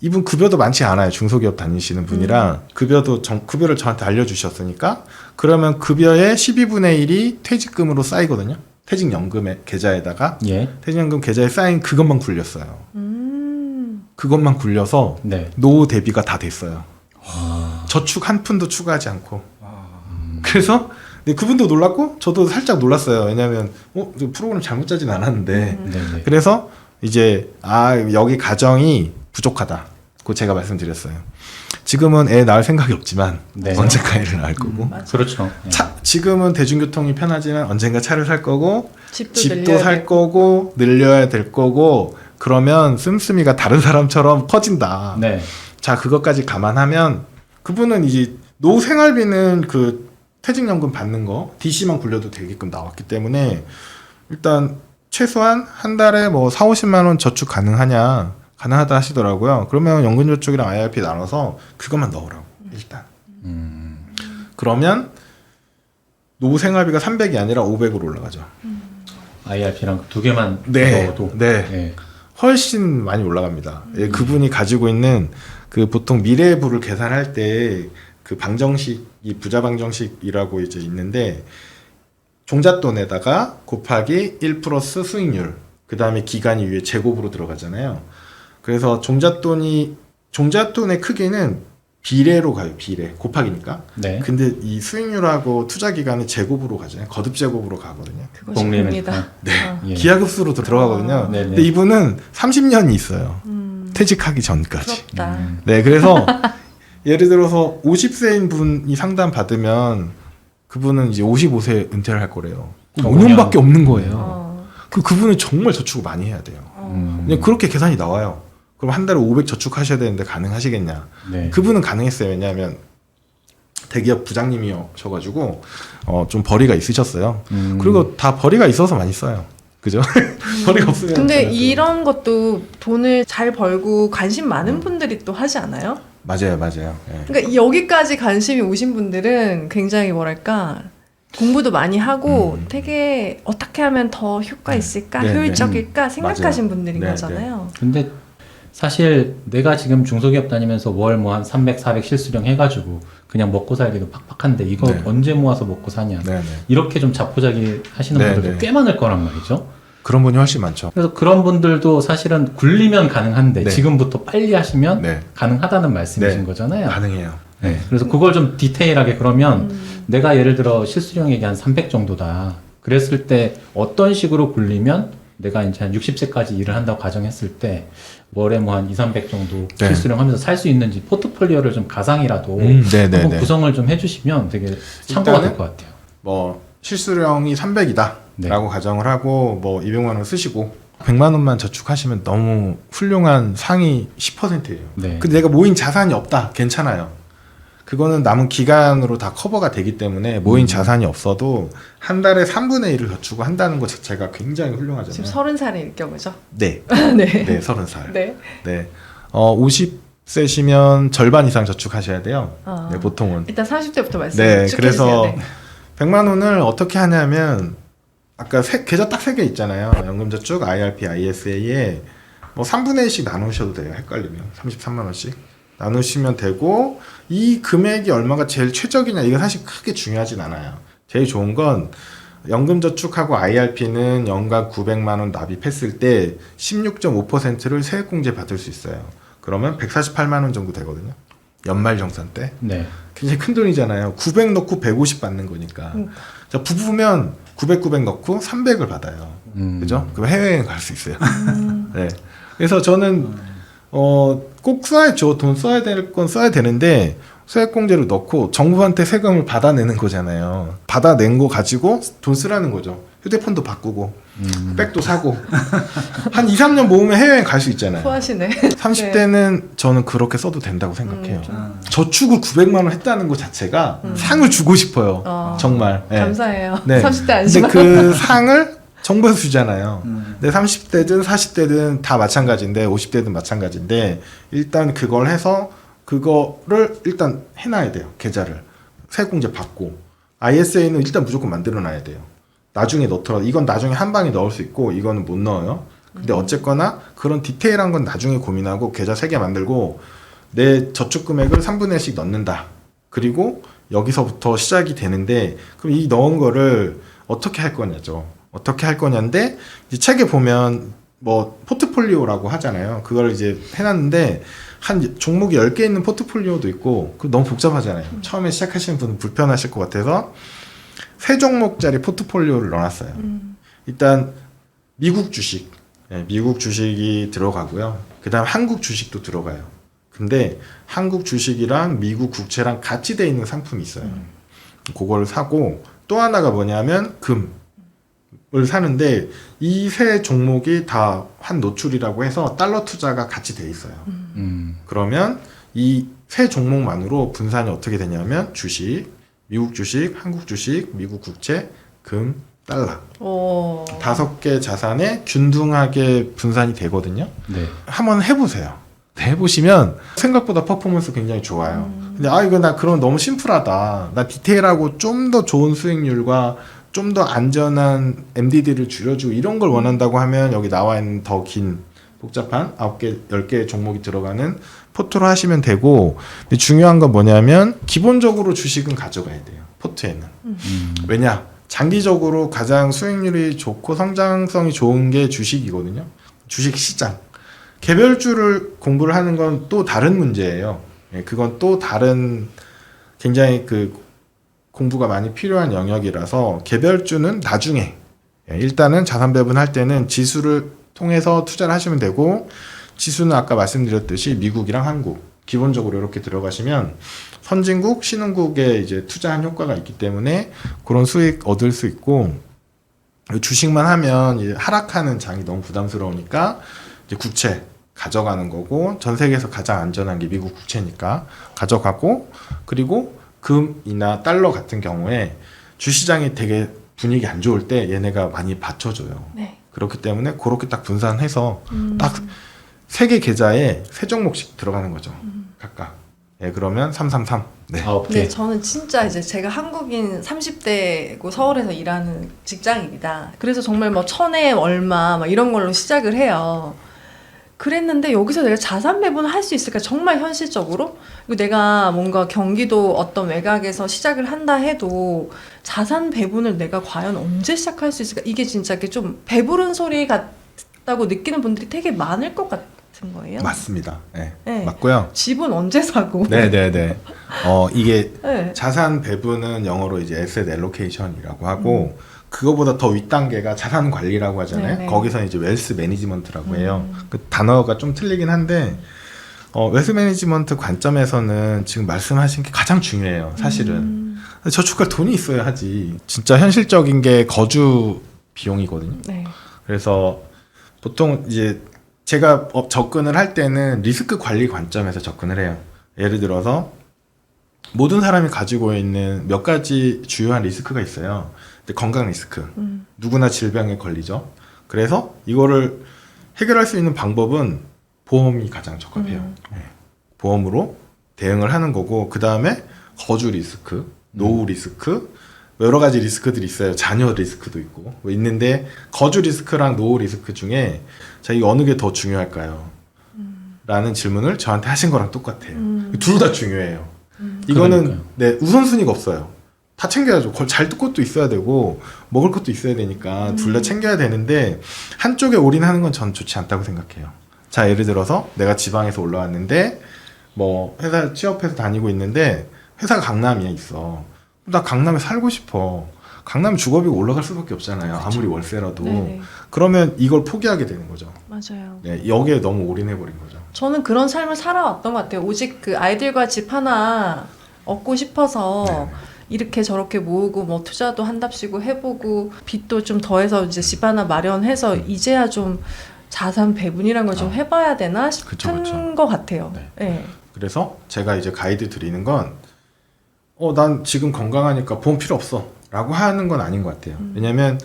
이분 급여도 많지 않아요. 중소기업 다니시는 분이라 급여를 저한테 알려주셨으니까 그러면 급여의 12분의 1이 퇴직금으로 쌓이거든요. 퇴직연금의 계좌에다가 예. 퇴직연금 계좌에 쌓인 그것만 굴렸어요. 그것만 굴려서 네. 노후 대비가 다 됐어요. 저축 한 푼도 추가하지 않고. 그래서 네, 그분도 놀랐고 저도 살짝 놀랐어요. 왜냐하면 저 프로그램 잘못 짜진 않았는데. 네, 네. 그래서 이제 여기 가정이 부족하다. 그 제가 말씀드렸어요. 지금은 애 낳을 생각이 없지만 네. 언젠가 애를 낳을 거고. 그렇죠. 네. 지금은 대중교통이 편하지만 언젠가 차를 살 거고 집도 집도 늘려야 살 되고. 거고 늘려야 될 거고 그러면 씀씀이가 다른 사람처럼 커진다. 네. 자 그것까지 감안하면 그분은 이제 노후 생활비는 그 퇴직연금 받는 거 DC만 굴려도 되게끔 나왔기 때문에 일단 최소한 한 달에 뭐 4, 50만 원 저축 가능하다 하시더라고요. 그러면 연금저축이랑 IRP 나눠서 그것만 넣으라고 일단. 그러면 노후 생활비가 300이 아니라 500으로 올라가죠. IRP랑 두 개만 네, 넣어도 네. 훨씬 많이 올라갑니다. 예, 그분이 가지고 있는 그 보통 미래부를 계산할 때 그 방정식이 부자 방정식이라고 이제 있는데 종잣돈에다가 곱하기 1 플러스 수익률 그 다음에 기간이 위에 제곱으로 들어가잖아요. 그래서 종잣돈의 크기는 비례로 가요. 비례 곱하기니까. 네. 근데 이 수익률하고 투자 기간은 제곱으로 가잖아요. 거듭 제곱으로 가거든요. 그것이 복리는 봅니다. 네. 예. 기하급수로 들어가거든요. 네네. 근데 이분은 30년이 있어요. 퇴직하기 전까지. 부럽다. 네, 그래서 예를 들어서 50세인 분이 상담 받으면 그분은 이제 55세 은퇴를 할 거래요. 5년밖에 없는 거예요. 그분은 정말 저축을 많이 해야 돼요. 그냥 그렇게 계산이 나와요. 그럼 한 달에 500 저축하셔야 되는데 가능하시겠냐? 네. 그분은 가능했어요. 왜냐하면 대기업 부장님이셔가지고 좀 벌이가 있으셨어요. 그리고 다 벌이가 있어서 많이 써요. 그죠? 벌이가 없으면. 근데 저는 이런 것도 돈을 잘 벌고 관심 많은 분들이 또 하지 않아요? 맞아요. 예. 그러니까 여기까지 관심이 오신 분들은 굉장히 뭐랄까 공부도 많이 하고 되게 어떻게 하면 더 효과 있을까, 네, 효율적일까 생각하신 맞아요. 분들인 네, 거잖아요. 근데 사실 내가 지금 중소기업 다니면서 월 뭐 한 300, 400 실수령 해가지고 그냥 먹고 살기도 팍팍한데 이거 네. 언제 모아서 먹고 사냐. 네. 이렇게 좀 자포자기 하시는 네, 분들도 네. 꽤 많을 거란 말이죠. 그런 분이 훨씬 많죠. 그래서 그런 분들도 사실은 굴리면 가능한데 네. 지금부터 빨리 하시면 네. 가능하다는 말씀이신 네. 거잖아요. 가능해요. 네. 그래서 그걸 좀 디테일하게 그러면 내가 예를 들어 실수령액이 한 300 정도다. 그랬을 때 어떤 식으로 굴리면 내가 이제 한 60세까지 일을 한다고 가정했을 때 월에 뭐 한 2, 300 정도 네. 실수령 하면서 살 수 있는지 포트폴리오를 좀 가상이라도 네네네. 한번 구성을 좀 해주시면 되게 참고가 될 일단은 것 같아요. 뭐 실수령이 300이다 네. 라고 가정을 하고 뭐 200만 원 쓰시고 100만 원만 저축하시면 너무 훌륭한 상위 10%예요. 네. 근데 내가 모인 자산이 없다. 괜찮아요. 그거는 남은 기간으로 다 커버가 되기 때문에 모인 자산이 없어도 한 달에 3분의 1을 저축을 한다는 것 자체가 굉장히 훌륭하잖아요. 지금 30살일 경우죠. 네. 네. 네, 30살. 네. 네. 50세시면 절반 이상 저축하셔야 돼요. 아. 네, 보통은. 일단 30대부터 말씀 네, 쭉 그래서 해주세요. 네. 100만 원을 어떻게 하냐면 아까 계좌 딱 3개 있잖아요. 연금저축, IRP, ISA에 뭐 3분의 1씩 나누셔도 돼요. 헷갈리면 33만 원씩 나누시면 되고 이 금액이 얼마가 제일 최적이냐 이건 사실 크게 중요하진 않아요. 제일 좋은 건 연금저축하고 IRP는 연간 900만 원 납입했을 때 16.5%를 세액공제 받을 수 있어요. 그러면 148만 원 정도 되거든요. 연말정산 때. 네. 굉장히 큰 돈이잖아요. 900 넣고 150 받는 거니까. 자, 부부면 900 넣고 300을 받아요. 그죠? 그럼 해외여행 갈 수 있어요. 네. 그래서 저는 꼭 써야죠. 돈 써야 될 건 써야 되는데 세액공제를 넣고 정부한테 세금을 받아내는 거잖아요. 받아낸 거 가지고 돈 쓰라는 거죠. 휴대폰도 바꾸고 백도 사고 한 2, 3년 모으면 해외여행 갈 수 있잖아요. 후하시네. 30대는 저는 그렇게 써도 된다고 생각해요. 저축을 900만 원 했다는 것 자체가 상을 주고 싶어요. 정말. 네. 감사해요. 네. 30대 근데 아니지만. 그 상을 정부에서 주잖아요. 근데 30대든 40대든 다 마찬가지인데 50대든 마찬가지인데 일단 그걸 해서 그거를 일단 해놔야 돼요. 계좌를. 세액공제 받고 ISA는 일단 무조건 만들어놔야 돼요. 나중에 넣더라도 이건 나중에 한 방에 넣을 수 있고 이거는 못 넣어요. 근데 어쨌거나 그런 디테일한 건 나중에 고민하고 계좌 3개 만들고 내 저축 금액을 3분의 1씩 넣는다. 그리고 여기서부터 시작이 되는데 그럼 이 넣은 거를 어떻게 할 거냐죠. 어떻게 할 거냐인데 이제 책에 보면 뭐 포트폴리오라고 하잖아요. 그걸 이제 해놨는데 한 종목이 10개 있는 포트폴리오도 있고 그 너무 복잡하잖아요. 처음에 시작하시는 분은 불편하실 것 같아서 3종목짜리 포트폴리오를 넣어놨어요. 일단 미국 주식, 미국 주식이 들어가고요. 그 다음 한국 주식도 들어가요. 근데 한국 주식이랑 미국 국채랑 같이 돼 있는 상품이 있어요. 그걸 사고 또 하나가 뭐냐면 금을 사는데 이 세 종목이 다 한 노출이라고 해서 달러 투자가 같이 돼 있어요. 그러면 이 세 종목만으로 분산이 어떻게 되냐면 주식, 미국 주식, 한국 주식, 미국 국채, 금, 달러. 오. 5개 자산에 균등하게 분산이 되거든요. 네. 한번 해보세요. 해보시면 생각보다 퍼포먼스 굉장히 좋아요. 근데 이거 나 그럼 너무 심플하다. 나 디테일하고 좀 더 좋은 수익률과 좀 더 안전한 MDD를 줄여주고 이런 걸 원한다고 하면 여기 나와 있는 더 긴 복잡한 9개, 10개 종목이 들어가는 포트로 하시면 되고, 근데 중요한 건 뭐냐면 기본적으로 주식은 가져가야 돼요. 포트에는. 왜냐? 장기적으로 가장 수익률이 좋고 성장성이 좋은 게 주식이거든요. 주식 시장. 개별주를 공부를 하는 건 또 다른 문제예요. 그건 또 다른 굉장히 그 공부가 많이 필요한 영역이라서 개별주는 나중에 일단은 자산 배분할 때는 지수를 통해서 투자를 하시면 되고, 지수는 아까 말씀드렸듯이 미국이랑 한국 기본적으로 이렇게 들어가시면 선진국, 신흥국에 이제 투자한 효과가 있기 때문에 그런 수익 얻을 수 있고, 주식만 하면 이제 하락하는 장이 너무 부담스러우니까 이제 국채 가져가는 거고, 전 세계에서 가장 안전한 게 미국 국채니까 가져가고, 그리고 금이나 달러 같은 경우에 주시장이 되게 분위기 안 좋을 때 얘네가 많이 받쳐줘요. 네. 그렇기 때문에 그렇게 딱 분산해서 딱 3개 계좌에 3종목씩 들어가는 거죠. 각각. 그러면 333. 네. 네, 저는 진짜 이제 제가 한국인 30대고 서울에서 일하는 직장인이다. 그래서 정말 뭐 1000에 얼마 막 이런 걸로 시작을 해요. 그랬는데 여기서 내가 자산 배분을 할 수 있을까? 정말 현실적으로? 그리고 내가 뭔가 경기도 어떤 외곽에서 시작을 한다 해도 자산 배분을 내가 과연 언제 시작할 수 있을까? 이게 진짜 이렇게 좀 배부른 소리 같다고 느끼는 분들이 되게 많을 것 같은 거예요. 맞습니다. 네. 네. 맞고요. 집은 언제 사고? 네네네. 이게 네. 자산 배분은 영어로 이제 asset allocation이라고 하고, 그거보다 더 윗단계가 자산 관리라고 하잖아요. 네네. 거기서 이제 웰스 매니지먼트라고 해요. 그 단어가 좀 틀리긴 한데, 웰스 매니지먼트 관점에서는 지금 말씀하신 게 가장 중요해요. 사실은. 저축할 돈이 있어야 하지. 진짜 현실적인 게 거주 비용이거든요. 네. 그래서 보통 이제 제가 접근을 할 때는 리스크 관리 관점에서 접근을 해요. 예를 들어서 모든 사람이 가지고 있는 몇 가지 주요한 리스크가 있어요. 건강 리스크. 누구나 질병에 걸리죠. 그래서 이거를 해결할 수 있는 방법은 보험이 가장 적합해요. 네. 보험으로 대응을 하는 거고, 그 다음에 거주 리스크, 노후 리스크, 여러 가지 리스크들이 있어요. 자녀 리스크도 있고 뭐 있는데, 거주 리스크랑 노후 리스크 중에 자, 이 어느 게 더 중요할까요? 라는 질문을 저한테 하신 거랑 똑같아요. 둘 다 중요해요. 이거는 그러니까요. 네, 우선순위가 없어요. 다 챙겨야죠. 잘 것도 있어야 되고 먹을 것도 있어야 되니까 둘 다 챙겨야 되는데, 한쪽에 올인하는 건 전 좋지 않다고 생각해요. 자, 예를 들어서 내가 지방에서 올라왔는데 뭐 회사 취업해서 다니고 있는데 회사가 강남에 있어. 나 강남에 살고 싶어. 강남 주거비가 올라갈 수밖에 없잖아요. 그렇죠. 아무리 월세라도. 네네. 그러면 이걸 포기하게 되는 거죠. 맞아요. 네, 여기에 너무 올인해버린 거죠. 저는 그런 삶을 살아왔던 것 같아요. 오직 그 아이들과 집 하나 얻고 싶어서 이렇게 저렇게 모으고 뭐 투자도 한답시고 해보고 빚도 좀 더해서 이제 집 하나 마련해서 이제야 좀 자산 배분이란 걸 좀 해봐야 되나 싶은 그쵸. 것 같아요. 네. 네. 그래서 제가 이제 가이드 드리는 건, 난 지금 건강하니까 보험 필요 없어 라고 하는 건 아닌 것 같아요. 왜냐면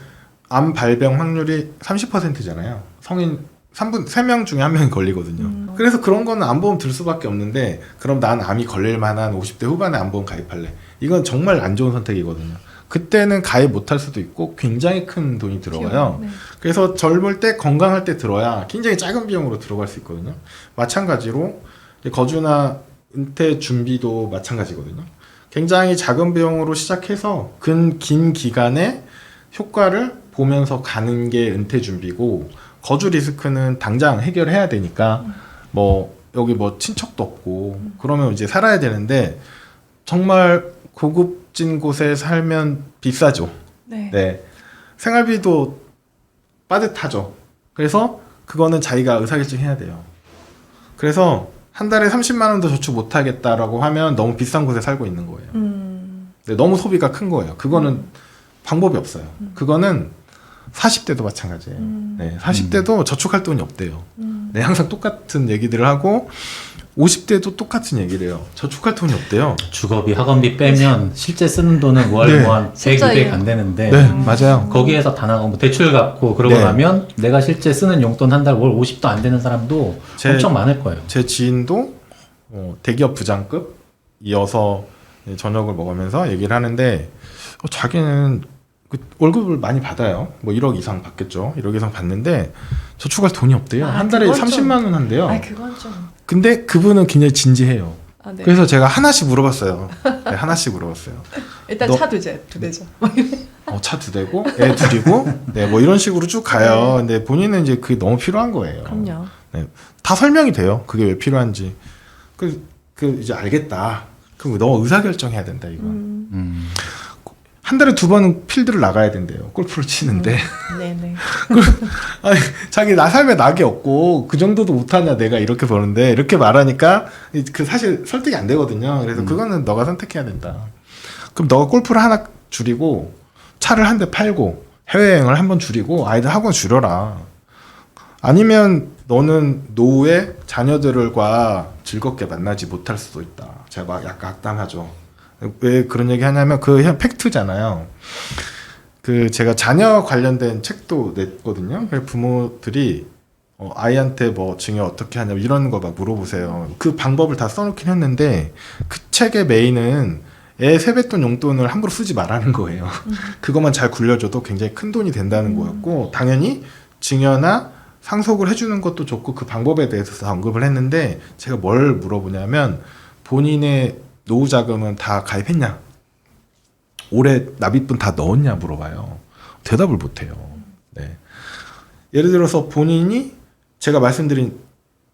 암 발병 확률이 30%잖아요. 성인 3명 중에 1명이 걸리거든요. 그래서 그런 거는 암보험 들 수밖에 없는데, 그럼 난 암이 걸릴 만한 50대 후반에 암보험 가입할래. 이건 정말 안 좋은 선택이거든요. 그때는 가입 못할 수도 있고 굉장히 큰 돈이 들어가요. 네. 그래서 젊을 때 건강할 때 들어야 굉장히 작은 비용으로 들어갈 수 있거든요. 마찬가지로 거주나 은퇴 준비도 마찬가지거든요. 굉장히 작은 비용으로 시작해서 긴 기간에 효과를 보면서 가는 게 은퇴 준비고, 거주 리스크는 당장 해결해야 되니까 뭐 여기 뭐 친척도 없고 그러면 이제 살아야 되는데 정말 고급진 곳에 살면 비싸죠. 네. 네. 생활비도 빠듯하죠. 그래서 그거는 자기가 의사결정해야 돼요. 그래서 한 달에 30만 원도 저축 못 하겠다라고 하면 너무 비싼 곳에 살고 있는 거예요. 네, 너무 소비가 큰 거예요. 그거는 방법이 없어요. 그거는 40대도 마찬가지예요. 네, 40대도 저축할 돈이 없대요. 네, 항상 똑같은 얘기들을 하고 50대도 똑같은 얘기를 해요. 저축할 돈이 없대요. 주거비, 학원비 빼면 실제 쓰는 돈은 월 네. 뭐 한 100, 진짜예요. 200 안 되는데 네, 맞아요. 거기에서 다 나가고 뭐 대출 갚고 그러고 네. 나면 내가 실제 쓰는 용돈 한 달 월 50도 안 되는 사람도 엄청 많을 거예요. 제 지인도 대기업 부장급 이어서 저녁을 먹으면서 얘기를 하는데 자기는 그 월급을 많이 받아요. 뭐 1억 이상 받겠죠. 1억 이상 받는데 저축할 돈이 없대요. 아, 한 달에 그건 좀- 30만 원 한대요. 아, 그건 좀. 근데 그분은 굉장히 진지해요. 아, 네. 그래서 제가 하나씩 물어봤어요. 네, 하나씩 물어봤어요. 일단 너- 차 두 대죠. 차 2대고 애 2이고 네, 뭐 이런 식으로 쭉 가요. 근데 본인은 이제 그게 너무 필요한 거예요. 그럼요. 다 설명이 돼요. 그게 왜 필요한지. 그 이제 알겠다. 그럼 너 의사결정해야 된다, 이거. 한 달에 2번은 필드를 나가야 된대요. 골프를 치는데. 네네. 아니, 자기 나 삶에 낙이 없고 그 정도도 못하냐 내가 이렇게 보는데 이렇게 말하니까 그 사실 설득이 안 되거든요. 그래서 그거는 너가 선택해야 된다. 그럼 너가 골프를 하나 줄이고 차를 한 대 팔고 해외여행을 한 번 줄이고 아이들 학원 줄여라. 아니면 너는 노후에 자녀들과 즐겁게 만나지 못할 수도 있다. 제가 막 약간 악담하죠. 왜 그런 얘기 하냐면 그냥 팩트잖아요. 그 제가 자녀 관련된 책도 냈거든요. 그래서 부모들이 아이한테 뭐 증여 어떻게 하냐 이런 거 막 물어보세요. 그 방법을 다 써놓긴 했는데 그 책의 메인은 애 세뱃돈 용돈을 함부로 쓰지 말라는 거예요. 그것만 잘 굴려줘도 굉장히 큰 돈이 된다는 거였고 당연히 증여나 상속을 해주는 것도 좋고 그 방법에 대해서 다 언급을 했는데 제가 뭘 물어보냐면 본인의 노후 자금은 다 가입했냐? 올해 납입분 다 넣었냐 물어봐요. 대답을 못해요. 네. 예를 들어서 본인이 제가 말씀드린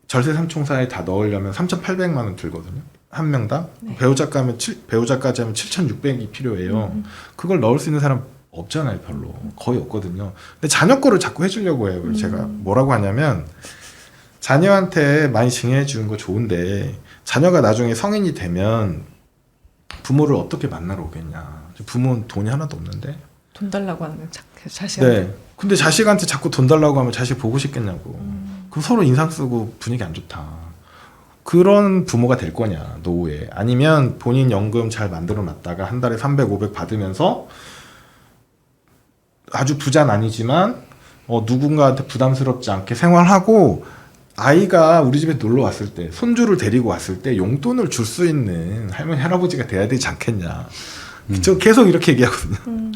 절세 삼총사에 다 넣으려면 3,800만 원 들거든요. 한 명당. 네. 배우자까지 하면 7,600이 필요해요. 그걸 넣을 수 있는 사람 없잖아요, 별로. 거의 없거든요. 근데 자녀 거를 자꾸 해주려고 해요. 그래서 제가 뭐라고 하냐면 자녀한테 많이 증여해 주는 거 좋은데 자녀가 나중에 성인이 되면 부모를 어떻게 만나러 오겠냐. 부모는 돈이 하나도 없는데. 돈 달라고 하는 건 자식한테. 네. 근데 자식한테 자꾸 돈 달라고 하면 자식 보고 싶겠냐고. 그럼 서로 인상 쓰고 분위기 안 좋다. 그런 부모가 될 거냐, 노후에. 아니면 본인 연금 잘 만들어 놨다가 한 달에 300, 500 받으면서 아주 부자는 아니지만 누군가한테 부담스럽지 않게 생활하고 아이가 우리 집에 놀러 왔을 때 손주를 데리고 왔을 때 용돈을 줄 수 있는 할머니 할아버지가 돼야 되지 않겠냐. 저 계속 이렇게 얘기하거든요.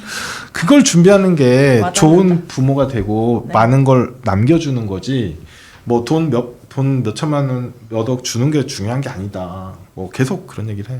그걸 준비하는 게 와닿는다. 좋은 부모가 되고 네. 많은 걸 남겨주는 거지. 뭐 돈 몇 천만 원, 몇 억 주는 게 중요한 게 아니다. 뭐 계속 그런 얘기를 해요.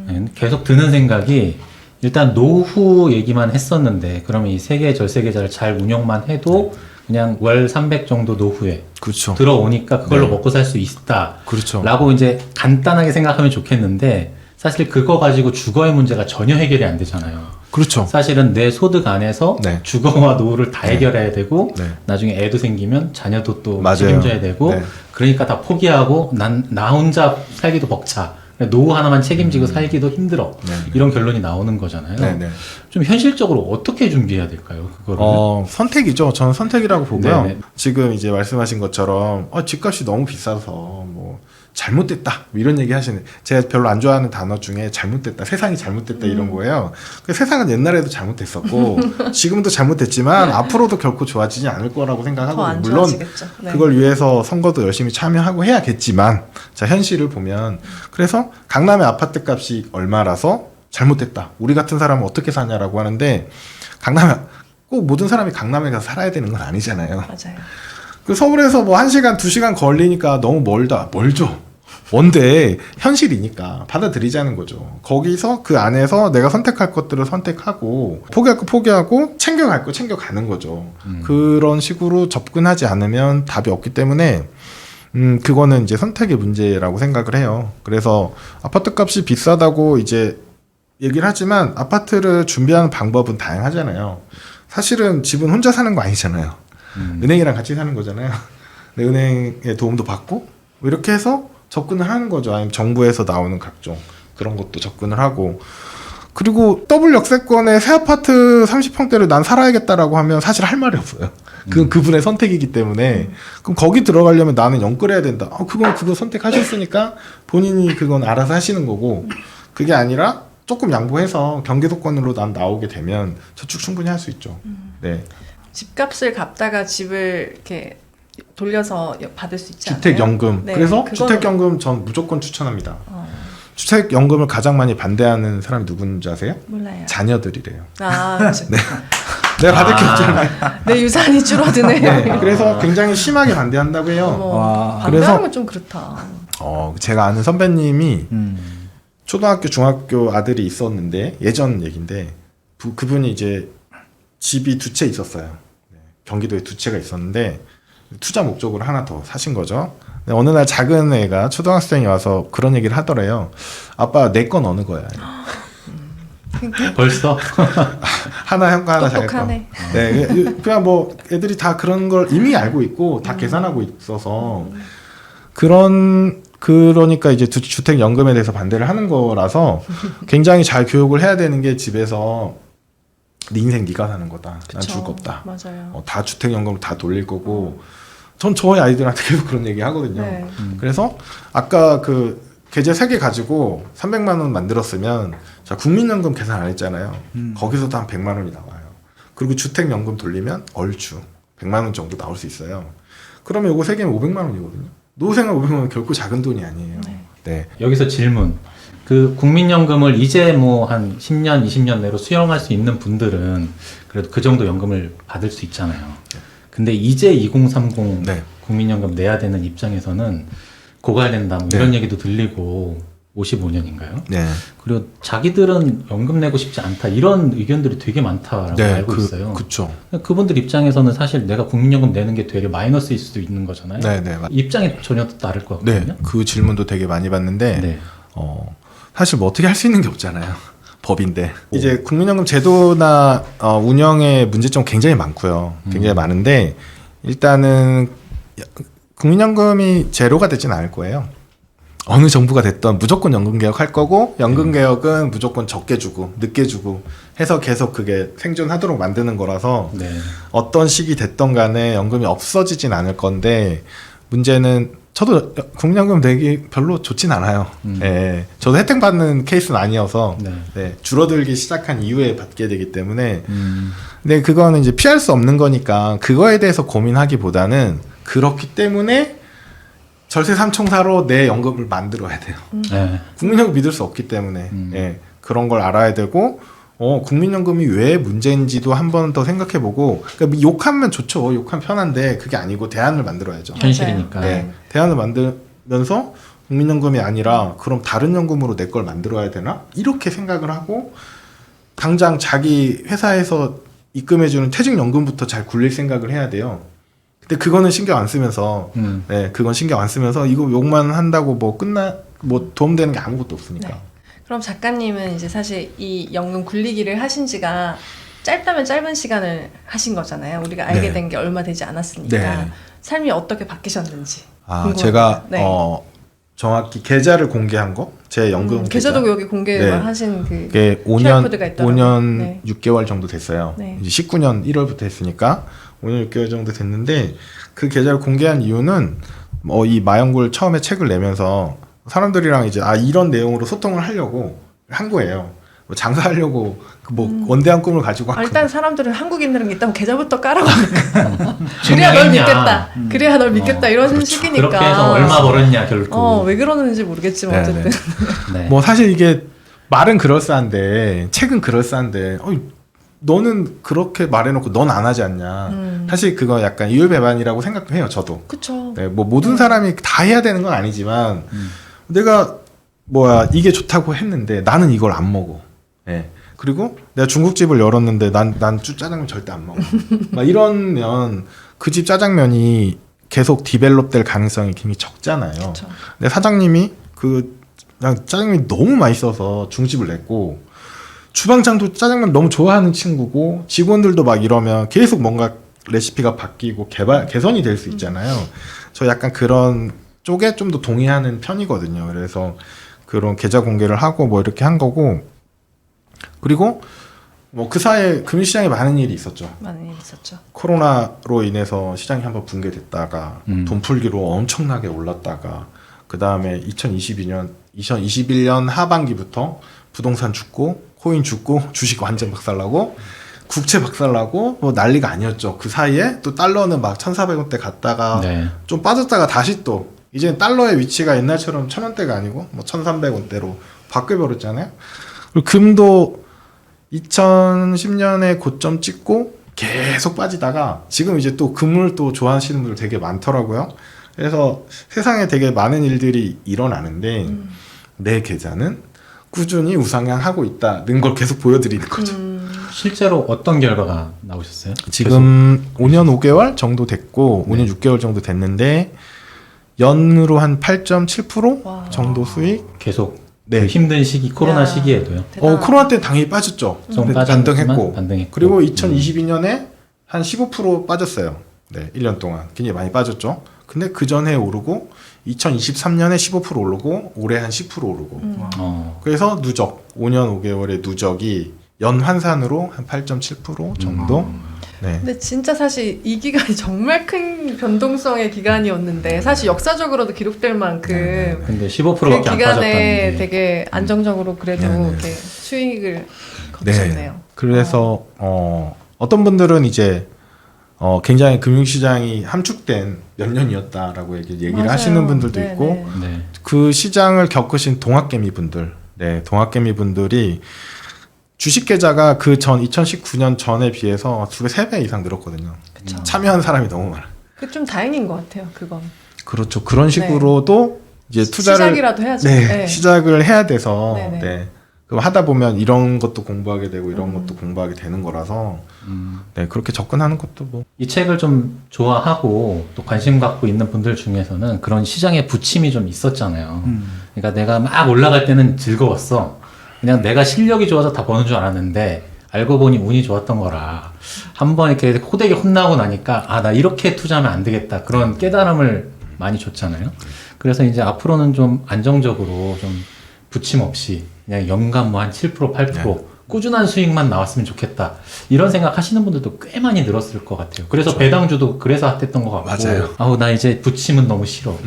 네, 계속 드는 생각이 일단 노후 얘기만 했었는데 그러면 이 세계 절세 계좌를 잘 운영만 해도 그냥 월 300 정도 노후에 그렇죠. 들어오니까 그걸로 네. 먹고 살 수 있다. 그렇죠. 라고 이제 간단하게 생각하면 좋겠는데 사실 그거 가지고 주거의 문제가 전혀 해결이 안 되잖아요. 그렇죠. 사실은 내 소득 안에서 네. 주거와 노후를 다 네. 해결해야 되고 네. 나중에 애도 생기면 자녀도 또 맞아요. 책임져야 되고 네. 그러니까 다 포기하고 나 혼자 살기도 벅차. 노후 하나만 책임지고 살기도 힘들어. 네. 이런 결론이 나오는 거잖아요. 네네. 좀 현실적으로 어떻게 준비해야 될까요? 그거를. 선택이죠. 저는 선택이라고 보고요. 네네. 지금 이제 말씀하신 것처럼 집값이 너무 비싸서 뭐 잘못됐다 뭐 이런 얘기 하시는 제가 별로 안 좋아하는 단어 중에 잘못됐다 세상이 잘못됐다 이런 거예요. 그 세상은 옛날에도 잘못됐었고 지금도 잘못됐지만 앞으로도 결코 좋아지지 않을 거라고 더 생각하고 안 물론 좋아지겠죠. 네. 그걸 위해서 선거도 열심히 참여하고 해야겠지만 자 현실을 보면 그래서 강남의 아파트 값이 얼마라서 잘못됐다. 우리 같은 사람은 어떻게 사냐라고 하는데 강남에 꼭 모든 사람이 강남에 가서 살아야 되는 건 아니잖아요. 맞아요. 그 서울에서 뭐 1시간, 2시간 걸리니까 너무 멀죠. 원데 현실이니까 받아들이자는 거죠. 거기서 그 안에서 내가 선택할 것들을 선택하고 포기할 거 포기하고 챙겨갈 거 챙겨가는 거죠. 그런 식으로 접근하지 않으면 답이 없기 때문에 그거는 이제 선택의 문제라고 생각을 해요. 그래서 아파트 값이 비싸다고 이제 얘기를 하지만 아파트를 준비하는 방법은 다양하잖아요. 사실은 집은 혼자 사는 거 아니잖아요. 은행이랑 같이 사는 거잖아요. 네, 은행의 도움도 받고 뭐 이렇게 해서 접근을 하는 거죠. 아니면 정부에서 나오는 각종 그런 것도 접근을 하고 그리고 더블 역세권의 새 아파트 30평대를 난 살아야겠다라고 하면 사실 할 말이 없어요. 그건 그분의 선택이기 때문에 그럼 거기 들어가려면 나는 영끌해야 된다. 그건 그거 선택하셨으니까 본인이 그건 알아서 하시는 거고 그게 아니라 조금 양보해서 경기도권으로 난 나오게 되면 저축 충분히 할 수 있죠. 네. 집값을 갚다가 집을 이렇게 돌려서 받을 수 있지 않나요? 주택연금. 네, 그래서 그거는- 주택연금 전 무조건 추천합니다. 주택연금을 가장 많이 반대하는 사람이 누군지 아세요? 몰라요. 자녀들이래요. 아, 그렇죠. 내가 받을 게 없잖아요. 내 유산이 줄어드네요. 네, 그래서 굉장히 심하게 반대한다고 해요. 어머, 와. 반대하는 그래서- 건 좀 그렇다. 제가 아는 선배님이 음. 초등학교, 중학교 아들이 있었는데 예전 얘긴데 그분이 이제 집이 두 채 있었어요. 네, 경기도에 두 채가 있었는데 투자 목적으로 하나 더 사신 거죠. 근데 어느 날 작은 애가 초등학생이 와서 그런 얘기를 하더래요. 아빠 내 건 어느 거야? 벌써 하나 형 거 하나 자기 거. 똑똑하네. 네, 그냥 뭐 애들이 다 그런 걸 이미 알고 있고 다 계산하고 있어서 그러니까 이제 주택 연금에 대해서 반대를 하는 거라서 굉장히 잘 교육을 해야 되는 게 집에서 네 인생 네가 사는 거다. 난 줄 거 없다. 맞아요. 다 주택 연금을 다 돌릴 거고 전 저희 아이들한테 계속 그런 얘기 하거든요. 네. 그래서 아까 그 계좌 3개 가지고 300만 원 만들었으면 자 국민연금 계산 안 했잖아요. 거기서도 한 100만 원이 나와요. 그리고 주택연금 돌리면 얼추 100만 원 정도 나올 수 있어요. 그러면 요거 3개면 500만 원이거든요. 노후생활 500만 원 결코 작은 돈이 아니에요. 네. 여기서 질문. 그 국민연금을 이제 뭐 한 10년, 20년 내로 수령할 수 있는 분들은 그래도 그 정도 연금을 받을 수 있잖아요. 근데 이제 2030 네. 국민연금 내야 되는 입장에서는 고갈된다 뭐 이런 얘기도 들리고 55년인가요? 네. 그리고 자기들은 연금 내고 싶지 않다 이런 의견들이 되게 많다라고 알고 있어요. 그쵸. 그분들 입장에서는 사실 내가 국민연금 내는 게 되게 마이너스일 수도 있는 거잖아요. 네, 네. 입장이 전혀 다를 것 네. 같거든요. 그 질문도 되게 많이 받는데 네. 사실 뭐 어떻게 할 수 있는 게 없잖아요. 법인데. 이제 국민연금 제도나 운영의 문제점 굉장히 많고요. 굉장히 많은데 일단은 국민연금이 제로가 되진 않을 거예요. 어느 정부가 됐던 무조건 연금 개혁할 거고 연금 개혁은 무조건 적게 주고 늦게 주고 해서 계속 그게 생존하도록 만드는 거라서 네. 어떤 시기 됐던 간에 연금이 없어지진 않을 건데 문제는 저도 국민연금 내기 별로 좋진 않아요. 예, 저도 혜택 받는 케이스는 아니어서 네. 네, 줄어들기 시작한 이후에 받게 되기 때문에 근데 그거는 이제 피할 수 없는 거니까 그거에 대해서 고민하기보다는 그렇기 때문에 절세 삼총사로 내 연금을 만들어야 돼요. 네. 국민연금 믿을 수 없기 때문에 예, 그런 걸 알아야 되고 국민연금이 왜 문제인지도 한 번 더 생각해보고 그러니까 욕하면 좋죠. 욕하면 편한데 그게 아니고 대안을 만들어야죠. 현실이니까. 네, 대안을 만들면서 국민연금이 아니라 그럼 다른 연금으로 내 걸 만들어야 되나? 이렇게 생각을 하고 당장 자기 회사에서 입금해주는 퇴직연금부터 잘 굴릴 생각을 해야 돼요. 근데 그거는 신경 안 쓰면서 네, 그건 신경 안 쓰면서 이거 욕만 한다고 뭐 도움되는 게 아무것도 없으니까. 네. 그럼 작가님은 이제 사실 이 연금 굴리기를 하신 지가 짧다면 짧은 시간을 하신 거잖아요. 우리가 알게 네. 된 게 얼마 되지 않았으니까 네. 삶이 어떻게 바뀌셨는지. 궁금합니다. 제가 네. 정확히 계좌를 공개한 거, 제 연금 계좌도 여기 공개를 네. 하신 그 그게 QR코드가 있더라고요. 5년 네. 6개월 정도 됐어요. 네. 이제 19년 1월부터 했으니까 5년 6개월 정도 됐는데 그 계좌를 공개한 이유는 이 마연골 처음에 책을 내면서 사람들이랑 이제 이런 내용으로 소통을 하려고 한 거예요. 뭐 장사하려고 원대한 꿈을 가지고 한 일단 사람들은 한국인들은 일단 계좌부터 깔아보니까 그래야 증명했냐. 널 믿겠다. 그래야 널 믿겠다. 이런 식이니까. 그렇게 해서 얼마 벌었냐 결국. 왜 그러는지 모르겠지만 네네. 어쨌든. 네. 뭐 사실 이게 말은 그럴싸한데 책은 그럴싸한데 너는 그렇게 말해놓고 넌 안 하지 않냐. 사실 그거 약간 이율배반이라고 생각해요. 저도. 그쵸. 네, 뭐 모든 사람이 다 해야 되는 건 아니지만 내가 이게 좋다고 했는데 나는 이걸 안 먹어. 예. 그리고 내가 중국집을 열었는데 난 짜장면 절대 안 먹어. 막 이러면 그 집 짜장면이 계속 디벨롭 될 가능성이 굉장히 적잖아요. 그쵸. 근데 사장님이 그냥 짜장면이 너무 맛있어서 중집을 냈고 주방장도 짜장면 너무 좋아하는 친구고 직원들도 막 이러면 계속 뭔가 레시피가 바뀌고 개선이 될 수 있잖아요. 저 약간 그런 쪽에 좀 더 동의하는 편이거든요. 그래서 그런 계좌 공개를 하고 이렇게 한 거고, 그리고 그 사이에 금융시장에 많은 일이 있었죠. 많은 일이 있었죠. 코로나로 인해서 시장이 한번 붕괴됐다가 돈 풀기로 엄청나게 올랐다가 그 다음에 2021년 하반기부터 부동산 죽고 코인 죽고 주식 완전 박살나고 국채 박살나고 난리가 아니었죠. 그 사이에 또 달러는 막 1,400원대 갔다가 네. 좀 빠졌다가 다시 또 이제 달러의 위치가 옛날처럼 1,000원대가 아니고 1,300원대로 바뀌어버렸잖아요. 그리고 금도 2010년에 고점 찍고 계속 빠지다가 지금 이제 또 금을 또 좋아하시는 분들 되게 많더라고요. 그래서 세상에 되게 많은 일들이 일어나는데 내 계좌는 꾸준히 우상향하고 있다는 걸 계속 보여드리는 거죠. 실제로 어떤 결과가 나오셨어요? 지금 5년 5개월 정도 됐고 네. 5년 6개월 정도 됐는데 연으로 한 8.7% 와. 정도 수익. 계속 네. 그 힘든 시기 코로나 야. 시기에도요. 대단하다. 코로나 때 당연히 빠졌죠. 좀 근데 빠졌지만 반등했고. 그리고 2022년에 한 15% 빠졌어요. 네, 1년 동안 굉장히 많이 빠졌죠. 근데 그 전에 오르고 2023년에 15% 오르고 올해 한 10% 오르고. 그래서 누적 5년 5개월의 누적이 연 환산으로 한 8.7% 정도. 네. 근데 진짜 사실 이 기간이 정말 큰 변동성의 기간이었는데 사실 역사적으로도 기록될 만큼 근데 그 15%밖에 안 기간에 빠졌다는 게 되게 안정적으로 그래도 네네. 이렇게 수익을 거두셨네요. 그래서 어떤 분들은 이제 굉장히 금융시장이 함축된 몇 년이었다라고 얘기를 맞아요. 하시는 분들도 네네. 있고 네. 그 시장을 겪으신 동학개미 분들, 네, 동학개미 분들이 주식 계좌가 그 전 2019년 전에 비해서 2배, 3배 이상 늘었거든요. 그쵸. 참여한 사람이 너무 많아. 그 좀 다행인 것 같아요. 그건 그렇죠. 그런 식으로도 이제 투자를 시작이라도 해야죠. 네, 네. 시작을 해야 돼서 네네. 네. 그럼 하다 보면 이런 것도 공부하게 되고 이런 것도 공부하게 되는 거라서 네, 그렇게 접근하는 것도 뭐 이 책을 좀 좋아하고 또 관심 갖고 있는 분들 중에서는 그런 시장에 부침이 좀 있었잖아요. 그러니까 내가 막 올라갈 때는 즐거웠어. 그냥 내가 실력이 좋아서 다 버는 줄 알았는데 알고 보니 운이 좋았던 거라 한번 이렇게 호되게 혼나고 나니까 나 이렇게 투자하면 안 되겠다 그런 깨달음을 많이 줬잖아요. 그래서 이제 앞으로는 좀 안정적으로 좀 부침 없이 그냥 연간 뭐 한 7% 8% 꾸준한 수익만 나왔으면 좋겠다 이런 생각 하시는 분들도 꽤 많이 늘었을 것 같아요. 그래서 배당주도 그래서 핫했던 것 같고 맞아요. 아우 나 이제 부침은 너무 싫어.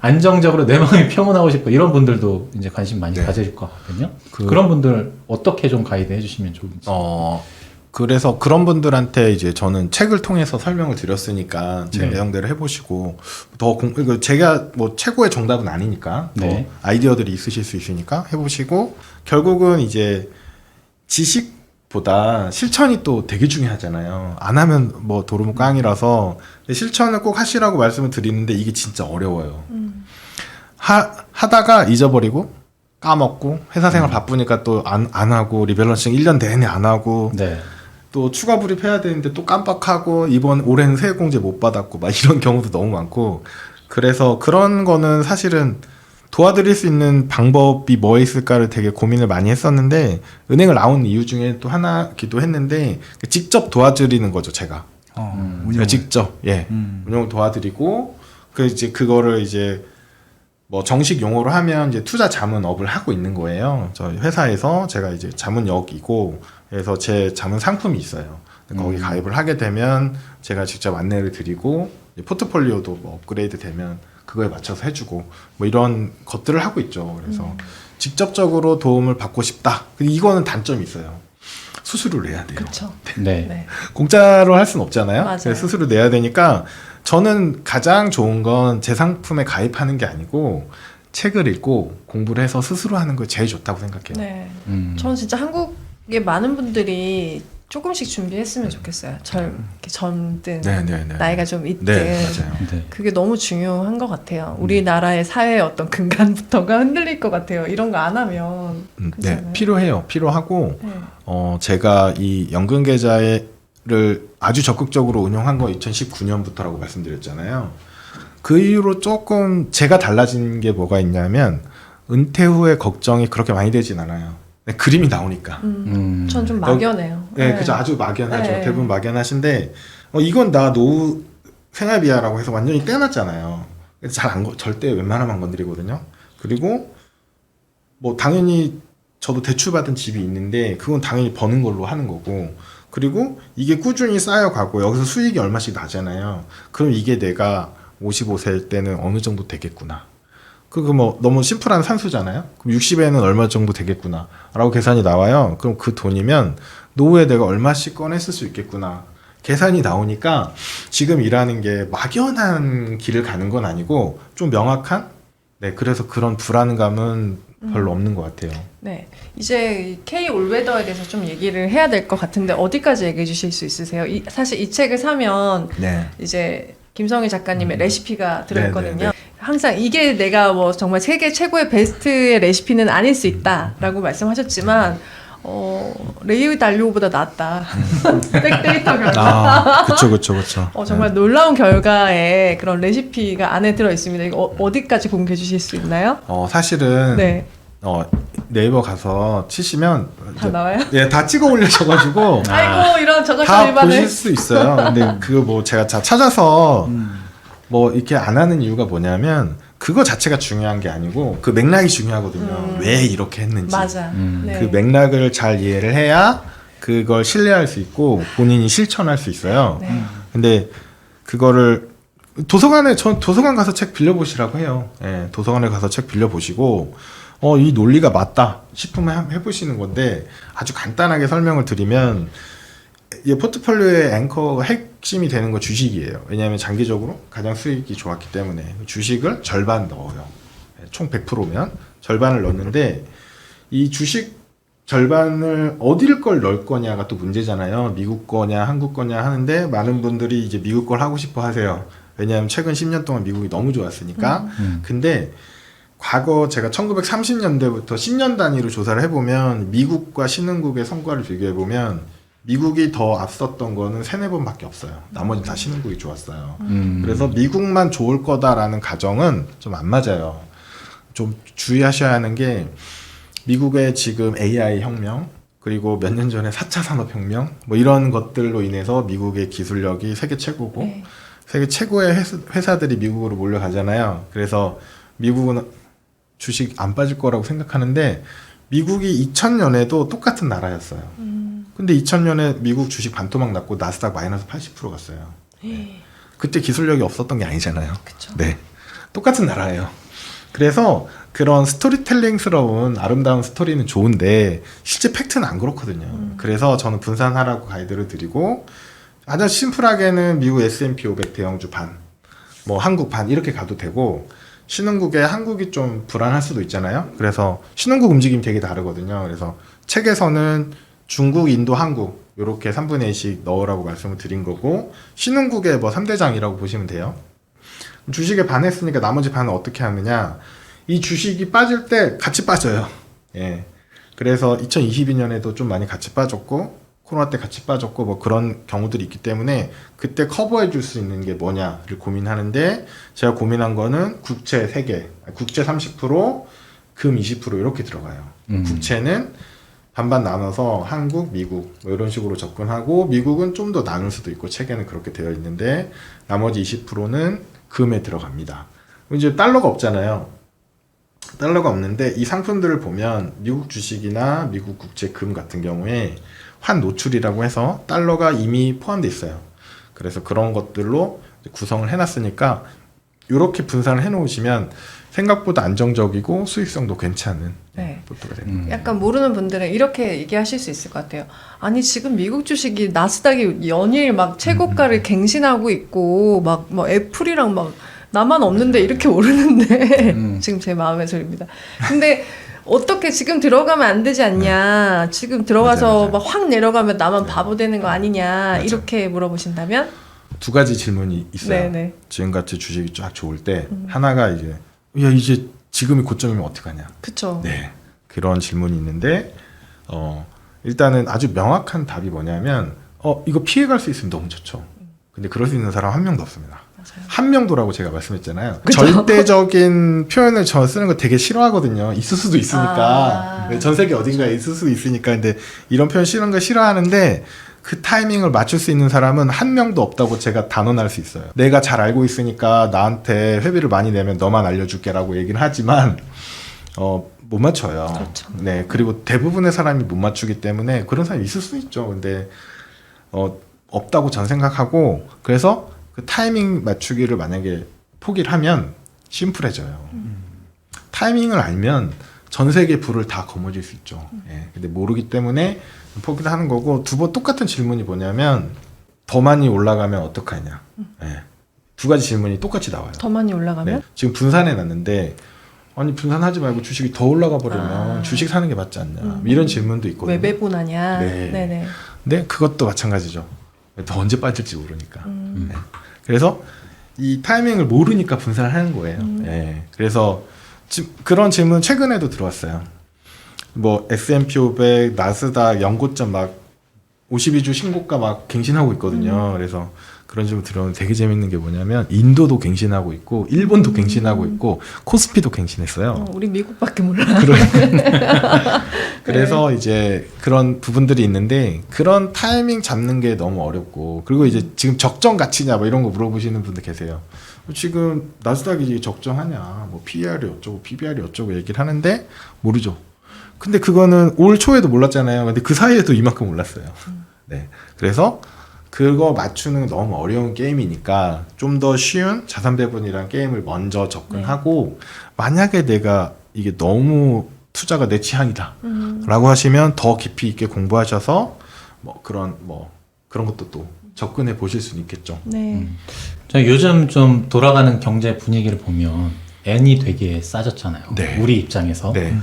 안정적으로 내 마음이 평온하고 싶어 이런 분들도 이제 관심 많이 네. 가질 것 같거든요. 그런 분들 어떻게 좀 가이드 해주시면 좋은지. 그래서 그런 분들한테 이제 저는 책을 통해서 설명을 드렸으니까 제 네. 내용대로 해보시고 제가 뭐 최고의 정답은 아니니까 더 네. 아이디어들이 있으실 수 있으니까 해보시고 결국은 이제 지식보다 실천이 또 되게 중요하잖아요. 안 하면 뭐 도루묵 깡이라서 실천을 꼭 하시라고 말씀을 드리는데 이게 진짜 어려워요. 하다가 잊어버리고 까먹고 회사 생활 바쁘니까 또 안 하고 리밸런싱 1년 내내 안 하고 네. 또 추가 불입해야 되는데 또 깜빡하고 올해는 세액공제 못 받았고 막 이런 경우도 너무 많고 그래서 그런 거는 사실은 도와드릴 수 있는 방법이 뭐 있을까를 되게 고민을 많이 했었는데 은행을 나온 이유 중에 또 하나기도 했는데 직접 도와드리는 거죠 제가. 운영. 직접 운영을 도와드리고 그거를 이제 뭐 정식 용어로 하면 이제 투자 자문업을 하고 있는 거예요. 저희 회사에서 제가 이제 자문역이고 그래서 제 자문 상품이 있어요. 거기 가입을 하게 되면 제가 직접 안내를 드리고 포트폴리오도 뭐 업그레이드 되면 그거에 맞춰서 해주고 뭐 이런 것들을 하고 있죠. 그래서 직접적으로 도움을 받고 싶다. 이거는 단점이 있어요. 수수료를 내야 돼요. 그렇죠. 네. 네. 공짜로 할 수는 없잖아요. 맞아요. 그래서 수수료 내야 되니까 저는 가장 좋은 건 제 상품에 가입하는 게 아니고 책을 읽고 공부를 해서 스스로 하는 거 제일 좋다고 생각해요. 네. 음. 저는 진짜 한국의 많은 분들이 조금씩 준비했으면 좋겠어요. 이렇게 젊든 네네네. 나이가 좀 있든 네, 맞아요. 네. 그게 너무 중요한 것 같아요. 우리나라의 사회의 어떤 근간부터가 흔들릴 것 같아요. 이런 거 안 하면. 네, 그렇잖아요. 필요해요. 필요하고 네. 제가 이 연금 계좌를 아주 적극적으로 운영한 거 2019년부터라고 말씀드렸잖아요. 그 이후로 조금 제가 달라진 게 뭐가 있냐면 은퇴 후에 걱정이 그렇게 많이 되진 않아요. 네, 그림이 나오니까. 전 좀 막연해요. 네, 그죠. 아주 막연하죠. 네. 대부분 막연하신데 이건 나 노후 생활비야라고 해서 완전히 떼놨잖아요. 절대 웬만하면 안 건드리거든요. 그리고 뭐 당연히 저도 대출받은 집이 있는데 그건 당연히 버는 걸로 하는 거고, 그리고 이게 꾸준히 쌓여가고 여기서 수익이 얼마씩 나잖아요. 그럼 이게 내가 55세일 때는 어느 정도 되겠구나. 그거 뭐 너무 심플한 산수잖아요. 그럼 60에는 얼마 정도 되겠구나 라고 계산이 나와요. 그럼 그 돈이면 노후에 내가 얼마씩 꺼냈을 수 있겠구나 계산이 나오니까 지금 일하는 게 막연한 길을 가는 건 아니고 좀 명확한, 네, 그래서 그런 불안감은 별로 없는 것 같아요. 네. 이제 K 올웨더에 대해서 좀 얘기를 해야 될 것 같은데 어디까지 얘기해 주실 수 있으세요? 사실 이 책을 사면 네. 이제 김성희 작가님의 레시피가 들어있거든요. 네, 네, 네. 항상 이게 내가 뭐 정말 세계 최고의 베스트의 레시피는 아닐 수 있다라고 말씀하셨지만 레이 달리오보다 낫다. 백데이터 결과. 그쵸. 정말 놀라운 결과에 그런 레시피가 안에 들어 있습니다. 이거 어디까지 공개해 주실 수 있나요? 사실은 네. 네이버 가서 치시면 다 나와요? 네, 다 찍어 올려져가지고 아이고 이런 저작권 다 위반을. 보실 수 있어요. 근데 그거 뭐 제가 찾아서 뭐 이렇게 안 하는 이유가 뭐냐면 그거 자체가 중요한 게 아니고 그 맥락이 중요하거든요. 왜 이렇게 했는지. 맞아. 네. 그 맥락을 잘 이해를 해야 그걸 신뢰할 수 있고 본인이 실천할 수 있어요. 네. 근데 그거를 도서관 가서 책 빌려보시라고 해요. 예, 도서관에 가서 책 빌려보시고 이 논리가 맞다 싶으면 해보시는 건데, 아주 간단하게 설명을 드리면 이 포트폴리오의 앵커 핵심이 되는 거 주식이에요. 왜냐하면 장기적으로 가장 수익이 좋았기 때문에 주식을 절반 넣어요. 총 100%면 절반을 넣는데 이 주식 절반을 어딜 걸 넣을 거냐가 또 문제잖아요. 미국 거냐 한국 거냐 하는데 많은 분들이 이제 미국 걸 하고 싶어 하세요. 왜냐하면 최근 10년 동안 미국이 너무 좋았으니까. 근데 과거 제가 1930년대부터 10년 단위로 조사를 해보면 미국과 신흥국의 성과를 비교해보면 미국이 더 앞섰던 거는 3-4번밖에 없어요. 나머지 다 신흥국이 좋았어요. 그래서 미국만 좋을 거다라는 가정은 좀 안 맞아요. 좀 주의하셔야 하는 게 미국의 지금 AI 혁명, 그리고 몇 년 전에 4차 산업혁명 뭐 이런 것들로 인해서 미국의 기술력이 세계 최고고 네. 세계 최고의 회사들이 미국으로 몰려가잖아요. 그래서 미국은 주식 안 빠질 거라고 생각하는데 미국이 2000년에도 똑같은 나라였어요. 근데 2000년에 미국 주식 반토막 났고 나스닥 마이너스 80% 갔어요. 그때 기술력이 없었던 게 아니잖아요. 그쵸. 네, 똑같은 나라예요. 그래서 그런 스토리텔링스러운 아름다운 스토리는 좋은데 실제 팩트는 안 그렇거든요. 그래서 저는 분산하라고 가이드를 드리고 가장 심플하게는 미국 S&P 500 대형주 반, 뭐 한국 반 이렇게 가도 되고, 신흥국에 한국이 좀 불안할 수도 있잖아요. 그래서 신흥국 움직임이 되게 다르거든요. 그래서 책에서는 중국, 인도, 한국 이렇게 3분의 1씩 넣으라고 말씀을 드린 거고, 신흥국의 뭐 3대장이라고 보시면 돼요. 주식에 반했으니까 나머지 반은 어떻게 하느냐, 이 주식이 빠질 때 같이 빠져요. 예. 그래서 2022년에도 좀 많이 같이 빠졌고 코로나 때 같이 빠졌고 뭐 그런 경우들이 있기 때문에 그때 커버해 줄 수 있는 게 뭐냐를 고민하는데, 제가 고민한 거는 국채 3개, 국채 30%, 금 20% 이렇게 들어가요. 국채는 반반 나눠서 한국, 미국 뭐 이런 식으로 접근하고, 미국은 좀 더 나눌 수도 있고 책에는 그렇게 되어 있는데 나머지 20%는 금에 들어갑니다. 이제 달러가 없잖아요. 달러가 없는데 이 상품들을 보면 미국 주식이나 미국 국채, 금 같은 경우에 환 노출이라고 해서 달러가 이미 포함되어 있어요. 그래서 그런 것들로 구성을 해놨으니까 이렇게 분산을 해놓으시면 생각보다 안정적이고 수익성도 괜찮은 네. 포트가 되는 거예요. 약간 모르는 분들은 이렇게 얘기하실 수 있을 것 같아요. 아니 지금 미국 주식이 나스닥이 연일 막 최고가를 갱신하고 있고 막 뭐 애플이랑 막 나만 없는데 이렇게 오르는데 지금 제 마음의 소리입니다. 근데 어떻게 지금 들어가면 안 되지 않냐. 지금 들어가서 맞아요. 막 확 내려가면 나만 바보 되는 거 아니냐. 맞아요. 이렇게 물어보신다면? 두 가지 질문이 있어요. 네네. 지금같이 주식이 쫙 좋을 때 하나가 이제 야 이제 지금이 고점이면 어떡하냐. 그쵸. 네. 그런 질문이 있는데 일단은 아주 명확한 답이 뭐냐면 이거 피해갈 수 있으면 너무 좋죠. 근데 그럴 수 있는 사람 한 명도 없습니다. 맞아요. 한 명도라고 제가 말씀했잖아요. 그쵸? 절대적인 표현을 저 쓰는 거 되게 싫어하거든요. 있을 수도 있으니까. 아. 네, 전 세계 어딘가에 있을 수도 있으니까. 근데 이런 표현 싫은 거 싫어하는데 그 타이밍을 맞출 수 있는 사람은 한 명도 없다고 제가 단언할 수 있어요. 내가 잘 알고 있으니까 나한테 회비를 많이 내면 너만 알려줄게라고 얘기는 하지만 못 맞춰요. 그렇죠. 네, 그리고 대부분의 사람이 못 맞추기 때문에 그런 사람이 있을 수 있죠. 근데 없다고 전 생각하고 그래서 그 타이밍 맞추기를 만약에 포기를 하면 심플해져요. 타이밍을 알면 전 세계 부를 다 거머쥘 수 있죠. 예, 근데 모르기 때문에 포기를 하는 거고 두 번 똑같은 질문이 뭐냐면 더 많이 올라가면 어떡하냐. 예, 두 가지 질문이 똑같이 나와요. 더 많이 올라가면? 네, 지금 분산해 놨는데 아니 분산하지 말고 주식이 더 올라가 버리면 주식 사는 게 맞지 않냐. 이런 질문도 있거든요. 왜 배분하냐? 네. 네네. 근데 그것도 마찬가지죠. 더 언제 빠질지 모르니까. 네. 그래서 이 타이밍을 모르니까 분산을 하는 거예요. 예. 그래서 그런 질문 최근에도 들어왔어요. 뭐 S&P 500, 나스닥 연고점 막 52주 신고가 막 갱신하고 있거든요. 그래서 그런 질문 들어오면 되게 재밌는 게 뭐냐면 인도도 갱신하고 있고 일본도 갱신하고 있고 코스피도 갱신했어요. 우리 미국밖에 몰라. 그래서 이제 그런 부분들이 있는데 그런 타이밍 잡는 게 너무 어렵고 그리고 이제 지금 적정 가치냐 뭐 이런 거 물어보시는 분들 계세요. 지금 나스닥이 적정하냐 뭐 PER이 어쩌고 PBR이 어쩌고 얘기를 하는데 모르죠. 근데 그거는 올 초에도 몰랐잖아요. 근데 그 사이에도 이만큼 올랐어요. 네. 그래서 그거 맞추는 건 너무 어려운 게임이니까 좀 더 쉬운 자산 배분이라는 게임을 먼저 접근하고 만약에 내가 이게 너무 투자가 내 취향이다 라고 하시면 더 깊이 있게 공부하셔서 뭐 그런 것도 또 접근해 보실 수는 있겠죠. 네. 저 요즘 좀 돌아가는 경제 분위기를 보면 N이 되게 싸졌잖아요. 네. 우리 입장에서. 네.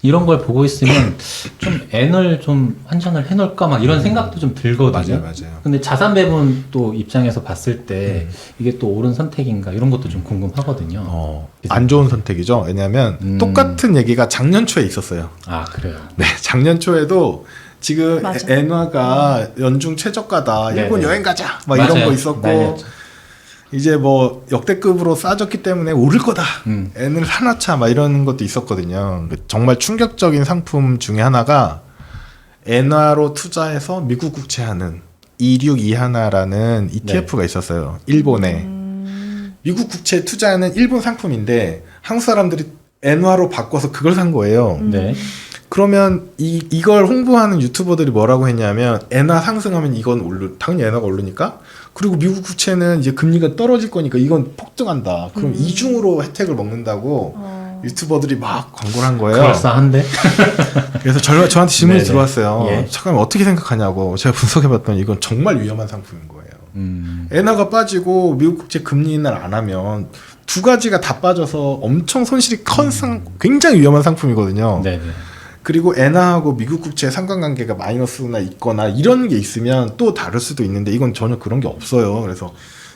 이런 걸 보고 있으면 좀 N을 좀 환전을 해놓을까 막 이런 생각도 좀 들거든요. 맞아요. 근데 자산 배분 또 입장에서 봤을 때 이게 또 옳은 선택인가 이런 것도 좀 궁금하거든요. 안 좋은 선택이죠. 왜냐하면 똑같은 얘기가 작년 초에 있었어요. 아, 그래요. 네, 작년 초에도 지금 맞아. 엔화가 연중 최저가다. 일본 네네. 여행 가자. 막 이런 맞아요. 거 있었고 난리였죠. 이제 뭐 역대급으로 싸졌기 때문에 오를 거다. 음. N을 사놓자. 막 이런 것도 있었거든요. 정말 충격적인 상품 중에 하나가 엔화로 투자해서 미국 국채하는 2621라는 ETF가 있었어요. 일본에. 미국 국채 투자하는 일본 상품인데 한국 사람들이 엔화로 바꿔서 그걸 산 거예요. 네. 그러면 이걸 홍보하는 유튜버들이 뭐라고 했냐면 엔화 상승하면 이건 당연히 엔화가 오르니까 그리고 미국 국채는 이제 금리가 떨어질 거니까 이건 폭등한다. 그럼 이중으로 혜택을 먹는다고 유튜버들이 막 광고를 한 거예요. 그럴싸한데? 그래서 저한테 질문이 네네. 들어왔어요. 예. 잠깐만 어떻게 생각하냐고. 제가 분석해봤더니 이건 정말 위험한 상품인 거예요. 엔화가 빠지고 미국 국채 금리 인하를 안 하면 두 가지가 다 빠져서 엄청 손실이 굉장히 위험한 상품이거든요. 네네. 그리고 엔화하고 미국 국채의 상관관계가 마이너스나 있거나 이런 게 있으면 또 다를 수도 있는데 이건 전혀 그런 게 없어요. 그래서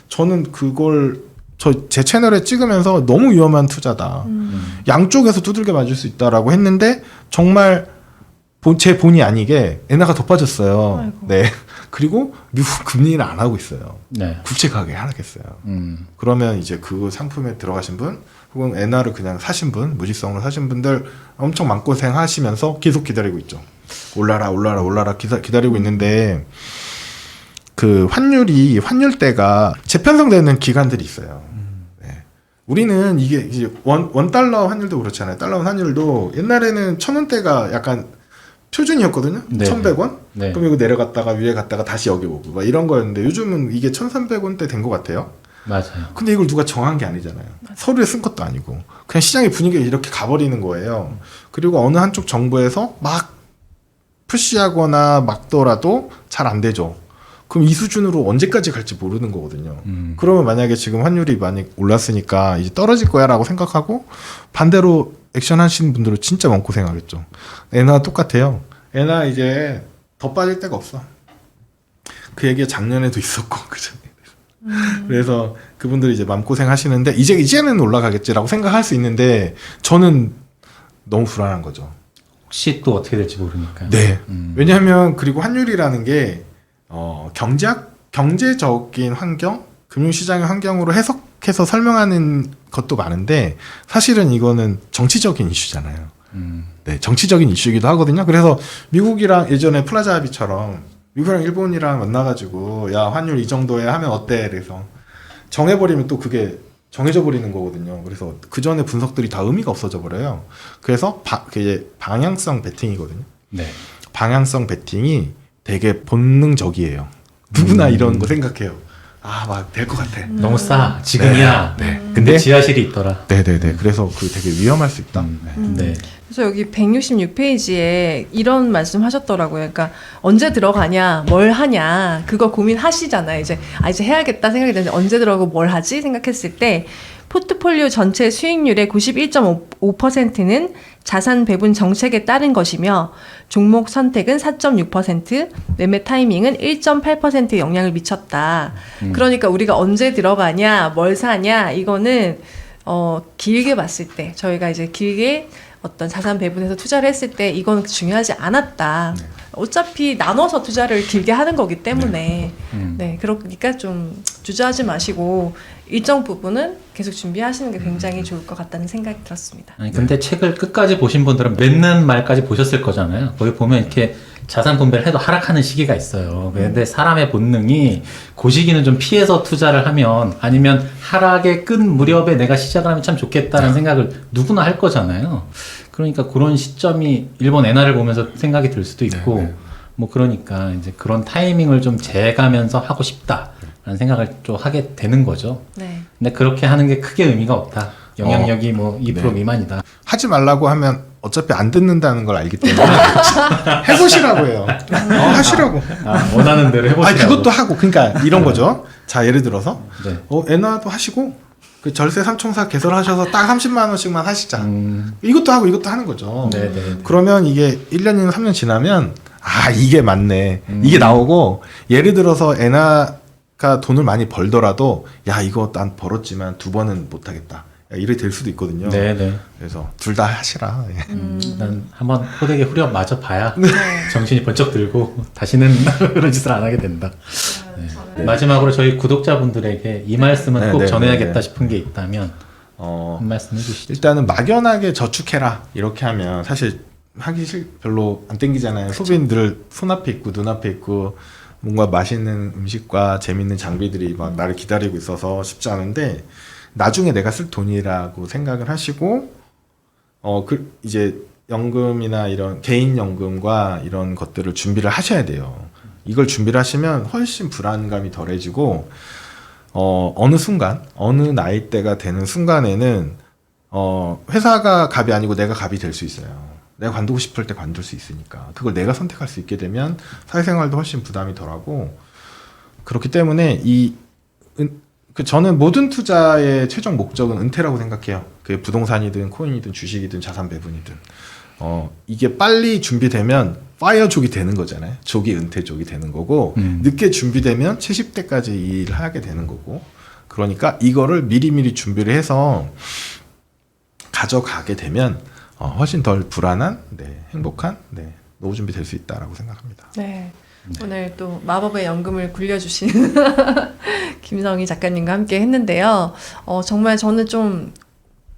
저는 그걸 제 채널에 찍으면서 너무 위험한 투자다. 양쪽에서 두들겨 맞을 수 있다라고 했는데 정말 제 본의 아니게 엔화가 더 빠졌어요. 아이고. 네. 그리고 미국 금리는 안 하고 있어요. 네. 국채 가격이 하락했어요. 그러면 이제 그 상품에 들어가신 분 혹은 엔화를 그냥 사신 분, 무지성으로 사신 분들 엄청 마음고생 하시면서 계속 기다리고 있죠. 올라라 기다리고 있는데 그 환율대가 재편성되는 기간들이 있어요. 네. 우리는 이게 이제 $1 환율도 그렇잖아요. 달러 환율도 옛날에는 1,000원대가 약간 표준이었거든요. 네. 1,100원? 네. 그럼 이거 내려갔다가 위에 갔다가 다시 여기 오고 막 이런 거였는데 요즘은 이게 1,300원대 된 것 같아요. 맞아요. 근데 이걸 누가 정한 게 아니잖아요. 서류에 쓴 것도 아니고 그냥 시장의 분위기가 이렇게 가버리는 거예요. 그리고 어느 한쪽 정부에서 막 푸시하거나 막더라도 잘 안 되죠. 그럼 이 수준으로 언제까지 갈지 모르는 거거든요. 그러면 만약에 지금 환율이 많이 올랐으니까 이제 떨어질 거야라고 생각하고 반대로 액션 하시는 분들은 진짜 마음고생하겠죠. 애나 똑같아요. 애나 이제 더 빠질 데가 없어. 그 얘기가 작년에도 있었고 그전에. 그래서 그분들이 이제 마음고생 하시는데 이제는 올라가겠지라고 생각할 수 있는데 저는 너무 불안한 거죠. 혹시 또 어떻게 될지 모르니까. 네. 왜냐하면 그리고 환율이라는 게 경제적인 환경, 금융시장의 환경으로 해석해서 설명하는 것도 많은데 사실은 이거는 정치적인 이슈잖아요. 네, 정치적인 이슈이기도 하거든요. 그래서 미국이랑 예전에 플라자 합의처럼 미국이랑 일본이랑 만나가지고 야 환율 이 정도에 하면 어때? 그래서 정해버리면 또 그게 정해져 버리는 거거든요. 그래서 그 전에 분석들이 다 의미가 없어져 버려요. 그래서 그게 방향성 베팅이거든요. 네. 방향성 베팅이 되게 본능적이에요. 누구나 이런 거 생각해요. 아, 막 될 것 같아. 너무 싸. 지금이야. 네. 근데 지하실이 있더라. 네네네. 그래서 그 되게 위험할 수 있다. 네. 그래서 여기 166페이지에 이런 말씀 하셨더라고요. 그러니까 언제 들어가냐, 뭘 하냐, 그거 고민하시잖아요. 이제 해야겠다 생각이 드는데 언제 들어가고 뭘 하지 생각했을 때 포트폴리오 전체 수익률의 91.5%는 자산 배분 정책에 따른 것이며 종목 선택은 4.6%, 매매 타이밍은 1.8%의 영향을 미쳤다. 그러니까 우리가 언제 들어가냐, 뭘 사냐 이거는 길게 봤을 때 저희가 이제 길게 어떤 자산 배분해서 투자를 했을 때 이건 중요하지 않았다. 네. 어차피 나눠서 투자를 길게 하는 거기 때문에 네, 그러니까 좀 주저하지 마시고 일정 부분은 계속 준비하시는 게 굉장히 좋을 것 같다는 생각이 들었습니다. 아니 근데 책을 끝까지 보신 분들은 맺는 말까지 보셨을 거잖아요. 거기 보면 이렇게 자산 분배를 해도 하락하는 시기가 있어요. 근데 사람의 본능이 그 시기는 좀 피해서 투자를 하면 아니면 하락의 끝 무렵에 내가 시작을 하면 참 좋겠다는 생각을 누구나 할 거잖아요. 그러니까 그런 시점이 일본 엔화를 보면서 생각이 들 수도 있고 네. 뭐 그러니까 이제 그런 타이밍을 좀 재가면서 하고 싶다라는 생각을 좀 하게 되는 거죠. 네. 근데 그렇게 하는 게 크게 의미가 없다. 영향력이 뭐 2% 네. 미만이다. 하지 말라고 하면 어차피 안 듣는다는 걸 알기 때문에 해보시라고 해요. 하시라고. 아, 원하는 대로 해보시라고. 아, 그것도 하고. 그러니까 이런 거죠. 자, 예를 들어서 네. 엔화도 하시고 그 절세 삼총사 개설하셔서 딱 30만 원씩만 하시자. 이것도 하고 이것도 하는 거죠. 네네. 그러면 이게 1년이나 3년 지나면 아, 이게 맞네. 이게 나오고 예를 들어서 엔화가 돈을 많이 벌더라도 야, 이거 난 벌었지만 두 번은 못 하겠다. 이래 될 수도 있거든요. 네네. 그래서 둘 다 하시라. 예. 난 한번 호되게 후려 맞아 봐야 네. 정신이 번쩍 들고 다시는 그런 짓을 안 하게 된다. 네. 마지막으로 저희 구독자분들에게 이 말씀은 네, 꼭 네, 전해야겠다 네, 네. 싶은 게 있다면 한 말씀 해주시죠. 일단은 막연하게 저축해라 이렇게 하면 사실 별로 안 땡기잖아요. 소비인들 손앞에 있고 눈앞에 있고 뭔가 맛있는 음식과 재밌는 장비들이 막 나를 기다리고 있어서 쉽지 않은데 나중에 내가 쓸 돈이라고 생각을 하시고 이제 연금이나 이런 개인 연금과 이런 것들을 준비를 하셔야 돼요. 이걸 준비를 하시면 훨씬 불안감이 덜해지고 어느 순간 어느 나이대가 되는 순간에는 회사가 갑이 아니고 내가 갑이 될 수 있어요. 내가 관두고 싶을 때 관둘 수 있으니까 그걸 내가 선택할 수 있게 되면 사회생활도 훨씬 부담이 덜하고 그렇기 때문에 저는 모든 투자의 최종 목적은 은퇴라고 생각해요. 그게 부동산이든 코인이든 주식이든 자산 배분이든 이게 빨리 준비되면 파이어족이 되는 거잖아요. 족이 은퇴족이 되는 거고 늦게 준비되면 70대까지 일을 하게 되는 거고 그러니까 이거를 미리미리 준비를 해서 가져가게 되면 훨씬 덜 불안한 행복한 노후 준비 될 수 있다라고 생각합니다. 네. 오늘 또 마법의 연금을 굴려주신 김성희 작가님과 함께 했는데요. 정말 저는 좀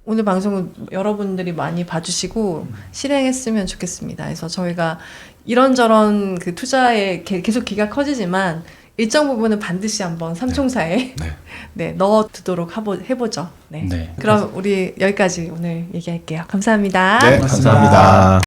오늘 방송은 여러분들이 많이 봐주시고 실행했으면 좋겠습니다. 그래서 저희가 이런저런 그 투자에 계속 기가 커지지만 일정 부분은 반드시 한번 삼총사에 넣어두도록 해보죠. 네. 네. 그럼 우리 여기까지 오늘 얘기할게요. 감사합니다. 네, 감사합니다.